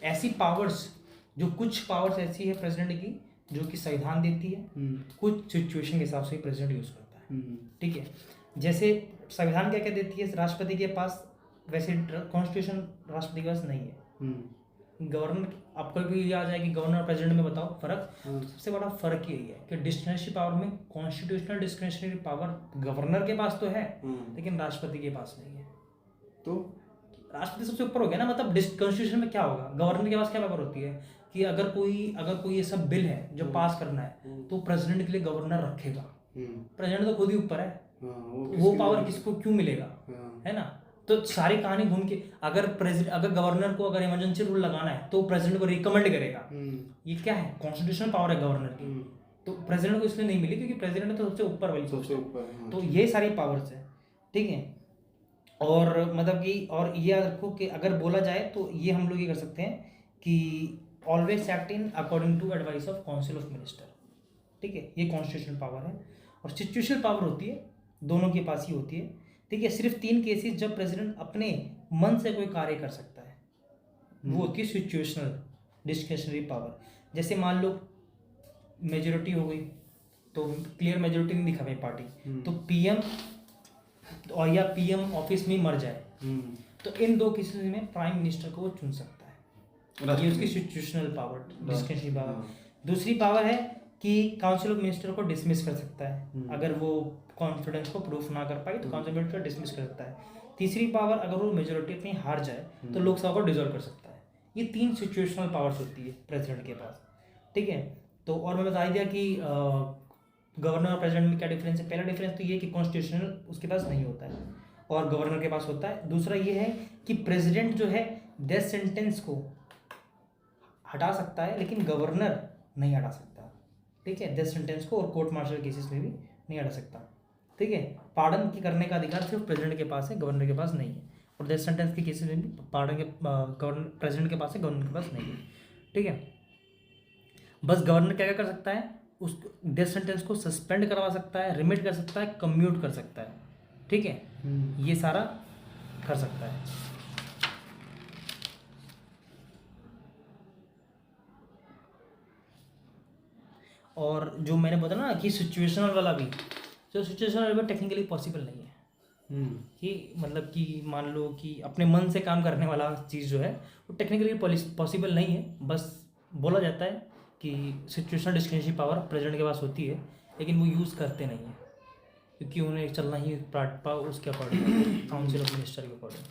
ऐसी पावर्स, जो कुछ पावर्स ऐसी है प्रेसिडेंट की जो कि संविधान देती है, कुछ सिचुएशन के हिसाब से प्रेसिडेंट यूज़ करता है, ठीक है। जैसे संविधान क्या क्या देती है राष्ट्रपति के पास, वैसे कॉन्स्टिट्यूशन राष्ट्रपति के पास नहीं है। गवर्नर, आपको भी आ जाए कि गवर्नर और प्रेसिडेंट में बताओ फर्क, तो सबसे बड़ा फर्क यही है कि डिस्क्रिशनरी पावर में कॉन्स्टिट्यूशनल डिस्क्रिशनरी पावर गवर्नर के पास तो है, लेकिन राष्ट्रपति के पास नहीं है। तो राष्ट्रपति सबसे ऊपर हो गया ना, मतलब कॉन्स्टिट्यूशन में क्या होगा, गवर्नर के पास क्या पावर होती है कि अगर कोई ये सब बिल है जो पास करना है, तो प्रेसिडेंट के लिए गवर्नर रखेगा। प्रेसिडेंट तो खुद ही ऊपर है, वो पावर किसको क्यों मिलेगा, है ना। तो सारी कहानी घूम के, अगर गवर्नर को अगर इमरजेंसी रूल लगाना है तो प्रेसिडेंट को रिकमेंड करेगा। ये क्या है? कॉन्स्टिट्यूशनल पावर है गवर्नर की, तो प्रेसिडेंट को इसलिए नहीं मिली क्योंकि प्रेसिडेंट तो सबसे ऊपर वाली, सबसे ऊपर है। तो ये सारी पावर्स है, ठीक है। और मतलब कि, और ये याद रखो कि अगर बोला जाए तो ये हम लोग ये कर सकते हैं कि always act in according to advice of council of minister, ठीक है। ये कॉन्स्टिट्यूशनल पावर है। और सिचुएशनल पावर होती है, दोनों के पास ही होती है, ठीक है। सिर्फ 3 केसेस जब प्रेसिडेंट अपने मन से कोई कार्य कर सकता है, वो होती है सिचुएशनल डिस्क्रिशनरी पावर। जैसे मान लो मेजोरिटी हो गई, तो क्लियर मेजोरिटी नहीं दिखा भाई पार्टी, तो पीएम और या पीएम ऑफिस में मर जाए, तो इन 2 केसेस में प्राइम मिनिस्टर को वो चुन सकता है, ये उसकी सिचुएशनल पावर, डिस्क्रिशनरी पावर। दूसरी पावर है कि काउंसिल ऑफ मिनिस्टर को डिसमिस कर सकता है, अगर वो कॉन्फिडेंस को प्रूफ ना कर पाई तो काउंसिल डिसमिस कर सकता है। तीसरी पावर, अगर वो मेजोरिटी अपनी हार जाए तो लोकसभा को डिसॉल्व कर सकता है। ये 3 सिचुएशनल पावर्स होती है प्रेसिडेंट के पास, ठीक है। तो और मैं बता दिया कि गवर्नर और प्रेसिडेंट में क्या डिफरेंस है। पहला डिफरेंस तो ये है कि कॉन्स्टिट्यूशनल उसके पास नहीं होता है और गवर्नर के पास होता है। दूसरा ये है कि प्रेसिडेंट जो है डेथ सेंटेंस को हटा सकता है लेकिन गवर्नर नहीं हटा सकता, ठीक है, डेथ सेंटेंस को, और कोर्ट मार्शल केसेस में भी नहीं हटा सकता, ठीक है। पार्डन की करने का अधिकार सिर्फ प्रेसिडेंट के पास है, गवर्नर के पास नहीं है। और डेथ सेंटेंस के केसेस में भी पार्डन के गवर्नर प्रेसिडेंट के पास है, गवर्नर के पास नहीं है, ठीक है। बस गवर्नर क्या क्या कर सकता है, उस डेथ सेंटेंस को सस्पेंड करवा सकता है, रिमिट कर सकता है, कम्यूट कर सकता है, ठीक है, ये सारा कर सकता है। और जो मैंने बताया ना कि सिचुएशनल वाला भी, जो सिचुएशनल वाला टेक्निकली पॉसिबल नहीं है कि मतलब कि मान लो कि अपने मन से काम करने वाला चीज़ जो है वो टेक्निकली पॉसिबल नहीं है। बस बोला जाता है कि सिचुएशनल डिस्क्रिशनरी पावर प्रेसिडेंट के पास होती है लेकिन वो यूज़ करते नहीं है क्योंकि उन्हें चलना ही उसके अकॉर्डिंग, काउंसिल ऑफ मिनिस्टर के अकॉर्डिंग,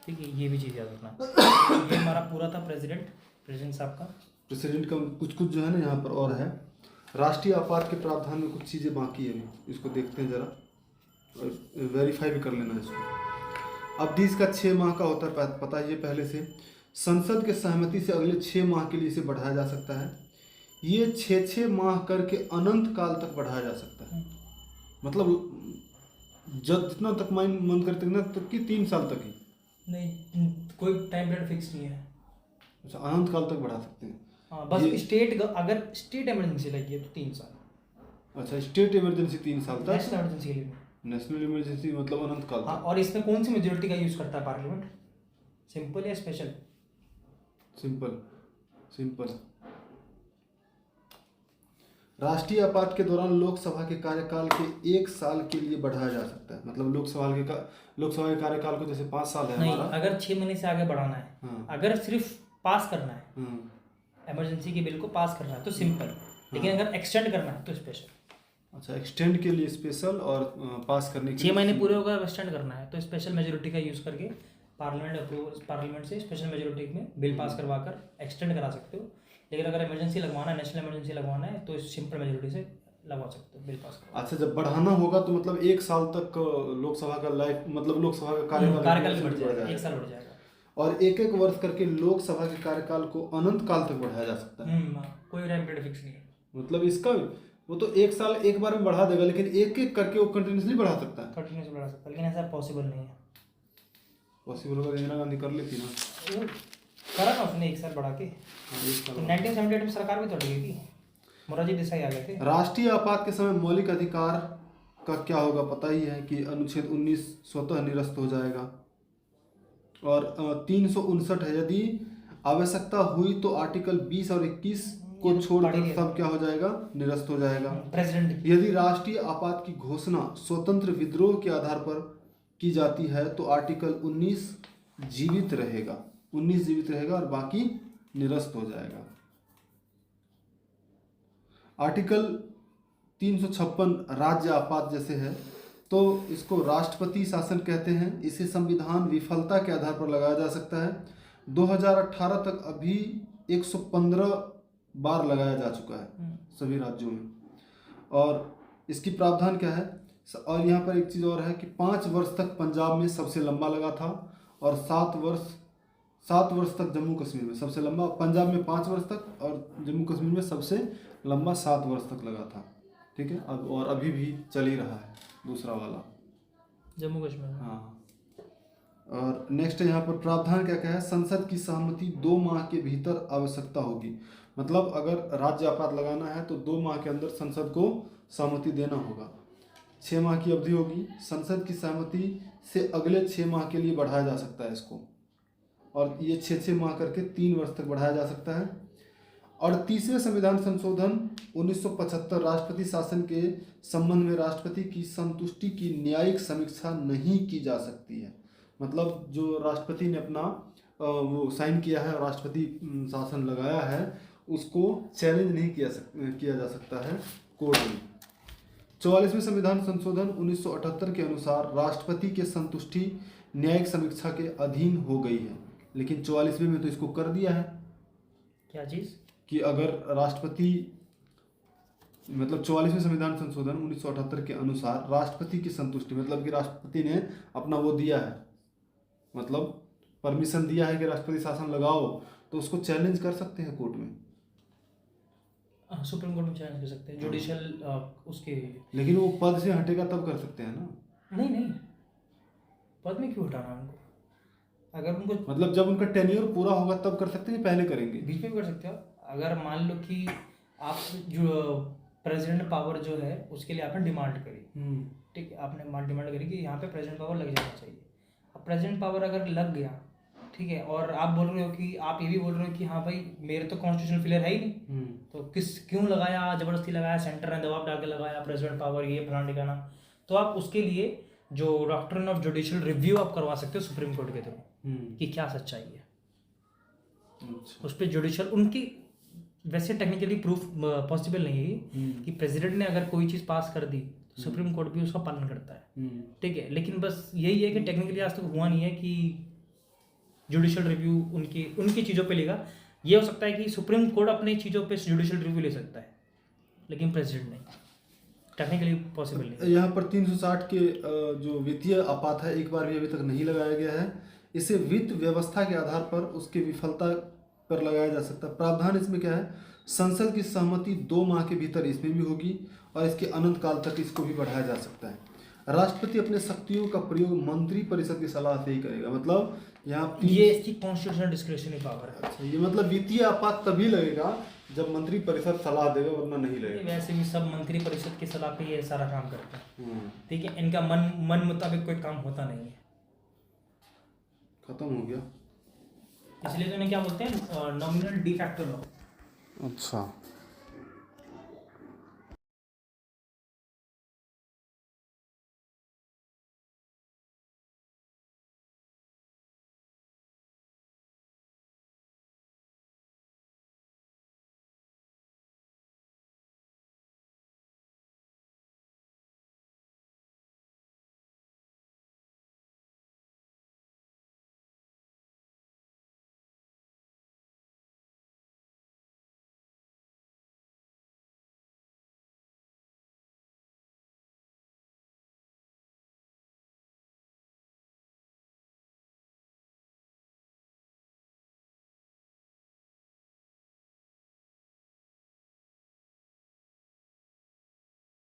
ठीक है। ये भी चीज़ याद रखना। ये हमारा पूरा था प्रेसिडेंट साहब का। प्रेसिडेंट का कुछ जो है ना यहाँ पर और है। राष्ट्रीय आपात के प्रावधान में कुछ चीज़ें बाकी है, इसको देखते हैं जरा और वेरीफाई भी कर लेना इसको। अवधि इसका 6 माह का होता है, पता है ये पहले से। संसद के सहमति से अगले 6 माह के लिए इसे बढ़ाया जा सकता है। ये 6 माह करके अनंत काल तक बढ़ाया जा सकता है, मतलब जब जितना तक मन करते ना तक कि 3 साल तक ही नहीं, कोई टाइम पीरियड फिक्स नहीं है। अच्छा, अनंत काल तक बढ़ा सकते हैं। हाँ, बस अगर स्टेट इमरजेंसी लगी है तो 3 साल। अच्छा, स्टेट इमरजेंसी 3 साल तक। नेशनल इमरजेंसी के लिए, नेशनल इमरजेंसी मतलब अनंत काल। हाँ, और इसमें कौन सी मेजोरिटी का यूज करता है पार्लियामेंट, सिंपल या स्पेशल? सिंपल। राष्ट्रीय आपात के दौरान लोकसभा के कार्यकाल के 1 साल के लिए बढ़ाया जा सकता है, मतलब लोकसभा के कार्यकाल को जैसे 5 साल है नहीं, हमारा, अगर 6 महीने से आगे बढ़ाना है, हाँ। अगर सिर्फ पास करना है, इमरजेंसी के बिल को पास करना है तो सिंपल, लेकिन अगर एक्सटेंड करना है तो स्पेशल। अच्छा, एक्सटेंड के लिए स्पेशल और पास करने के 6 महीने पूरे हो गए, एक्सटेंड करना है तो स्पेशल मेजोरिटी का यूज़ करके पार्लियामेंट से स्पेशल मेजोरिटी में बिल पास करवा कर एक्सटेंड करा सकते हो। लेकिन अगर इमरजेंसी लगवाना है, नेशनल इमरजेंसी लगवाना है तो सिंपल मेजोरिटी से लगवा सकते हो बिल पास कर। अच्छा, जब बढ़ाना होगा तो मतलब 1 साल तक लोकसभा का लाइफ, मतलब लोकसभा का कार्यकाल बढ़ जाएगा, 1 साल बढ़ जाएगा। और 1-1 वर्ष करके लोकसभा के कार्यकाल को अनंत काल तक बढ़ाया जा सकता है। कोई टाइम पीरियड फिक्स नहीं है। मतलब इसका वो तो 1 साल एक बार में बढ़ा देगा, लेकिन एक करके वो कंटिन्यूसली बढ़ा सकता है। कंटिन्यूसली बढ़ा सकता है, लेकिन ऐसा पॉसिबल नहीं है। पॉसिबल होगा, इंदिरा गांधी कर लेती ना, करा ना उसने 1 साल बढ़ा के। 1978 में सरकार भी तो गई थी, मोरारजी देसाई आ गए थे। राष्ट्रीय आपात के समय मौलिक अधिकार का क्या होगा, पता ही है कि अनुच्छेद 19 स्वतः निरस्त हो जाएगा। और 359 है, यदि आवश्यकता हुई तो आर्टिकल 20 और 21 को छोड़कर सब क्या हो जाएगा, निरस्त हो जाएगा। प्रेसिडेंट, यदि राष्ट्रीय आपात की घोषणा स्वतंत्र विद्रोह के आधार पर की जाती है तो आर्टिकल 19 जीवित रहेगा और बाकी निरस्त हो जाएगा। आर्टिकल 356 राज्य आपात जैसे है तो इसको राष्ट्रपति शासन कहते हैं। इसे संविधान विफलता के आधार पर लगाया जा सकता है। 2018 तक अभी 115 बार लगाया जा चुका है सभी राज्यों में। और इसकी प्रावधान क्या है, और यहाँ पर एक चीज़ और है कि 5 वर्ष तक पंजाब में सबसे लंबा लगा था और 7 वर्ष तक जम्मू कश्मीर में सबसे लंबा, पंजाब में 5 वर्ष तक और जम्मू कश्मीर में सबसे लंबा 7 वर्ष तक लगा था, ठीक है। अब और अभी भी चल ही रहा है दूसरा वाला जम्मू कश्मीर। हाँ, और नेक्स्ट यहाँ पर प्रावधान क्या क्या है, संसद की सहमति 2 माह के भीतर आवश्यकता होगी। मतलब अगर राज्य आपात लगाना है तो 2 माह के अंदर संसद को सहमति देना होगा। 6 माह की अवधि होगी। संसद की सहमति से अगले 6 माह के लिए बढ़ाया जा सकता है इसको, और ये 6 माह करके 3 वर्ष तक बढ़ाया जा सकता है। और 30वें संविधान संशोधन 1975 राष्ट्रपति शासन के संबंध में राष्ट्रपति की संतुष्टि की न्यायिक समीक्षा नहीं की जा सकती है। मतलब जो राष्ट्रपति ने अपना वो साइन किया है और राष्ट्रपति शासन लगाया है उसको चैलेंज नहीं किया जा सकता है कोर्ट में। 44वें संविधान संशोधन 1978 के अनुसार राष्ट्रपति के संतुष्टि न्यायिक समीक्षा के अधीन हो गई है, लेकिन 44वें में तो इसको कर दिया है क्या चीज़ कि अगर राष्ट्रपति मतलब 44वें संविधान संशोधन 1978 के अनुसार राष्ट्रपति की संतुष्टि मतलब कि राष्ट्रपति ने अपना वो दिया है, मतलब परमिशन दिया है कि राष्ट्रपति शासन लगाओ, तो उसको चैलेंज कर सकते हैं कोर्ट में। सुप्रीम कोर्ट में चैलेंज कर सकते हैं जुडिशियल उसके। लेकिन वो पद से हटेगा तब कर सकते हैं ना। नहीं नहीं, पद में क्यों हटाना उनको? अगर उनको मतलब जब उनका टेन्योर पूरा होगा तब कर सकते हैं, पहले करेंगे? बीच में भी कर सकते हो। अगर मान लो कि आप जो प्रेसिडेंट पावर जो है उसके लिए आपने डिमांड करी, ठीक है, आपने डिमांड करी कि यहाँ पे प्रेसिडेंट पावर लग जाना चाहिए। अब प्रेसिडेंट पावर अगर लग गया, ठीक है, और आप बोल रहे हो कि आप ये भी बोल रहे हो कि हाँ भाई मेरे तो कॉन्स्टिट्यूशनल फेलियर है ही नहीं, तो क्यों लगाया, जबरदस्ती लगाया, सेंटर ने दबाव डाल के लगाया प्रेसिडेंट पावर ये फलाना ठिकाना। तो आप उसके लिए जो डॉक्ट्रिन ऑफ जुडिशियल रिव्यू आप करवा सकते हो सुप्रीम कोर्ट के थ्रू कि क्या सच्चाई है। अच्छा। उस पर जुडिशियल उनकी वैसे टेक्निकली प्रूफ पॉसिबल नहीं है कि प्रेसिडेंट ने अगर कोई चीज़ पास कर दी तो सुप्रीम कोर्ट भी उसका पालन करता है, ठीक है। लेकिन बस यही है कि टेक्निकली आज तक हुआ नहीं है कि जुडिशियल रिव्यू उनकी चीज़ों पे लेगा। ये हो सकता है कि सुप्रीम कोर्ट अपनी चीज़ों पे जुडिशियल रिव्यू ले सकता है, लेकिन प्रेसिडेंट नहीं, टेक्निकली पॉसिबल नहीं। यहाँ पर 360 के जो वित्तीय आपात है एक बार भी अभी तक नहीं लगाया गया है। इसे वित्त व्यवस्था के आधार पर उसकी विफलता पर लगाया जा सकता है। प्रावधान इसमें क्या है, संसद की सहमति 2 माह के भीतर इसमें भी होगी और इसके अनंत काल तक इसको भी बढ़ाया जा सकता है। राष्ट्रपति अपने शक्तियों का प्रयोग मंत्री परिषद की सलाह से ही करेगा। मतलब यहाँ ये इसकी कॉन्स्टिट्यूशनल डिस्क्रिशनरी पावर है। अच्छा, ये मतलब वित्तीय आपात तभी लगेगा जब मंत्री परिषद सलाह देगा, वरना नहीं लगेगा। वैसे भी सब मंत्री परिषद की सलाह पे ये सारा काम करते हैं, ठीक है। इनका मन मुताबिक कोई काम होता नहीं है। खत्म हो गया, इसलिए तो इन्हें क्या बोलते हैं, नॉमिनल डी फैक्टो लॉ। अच्छा।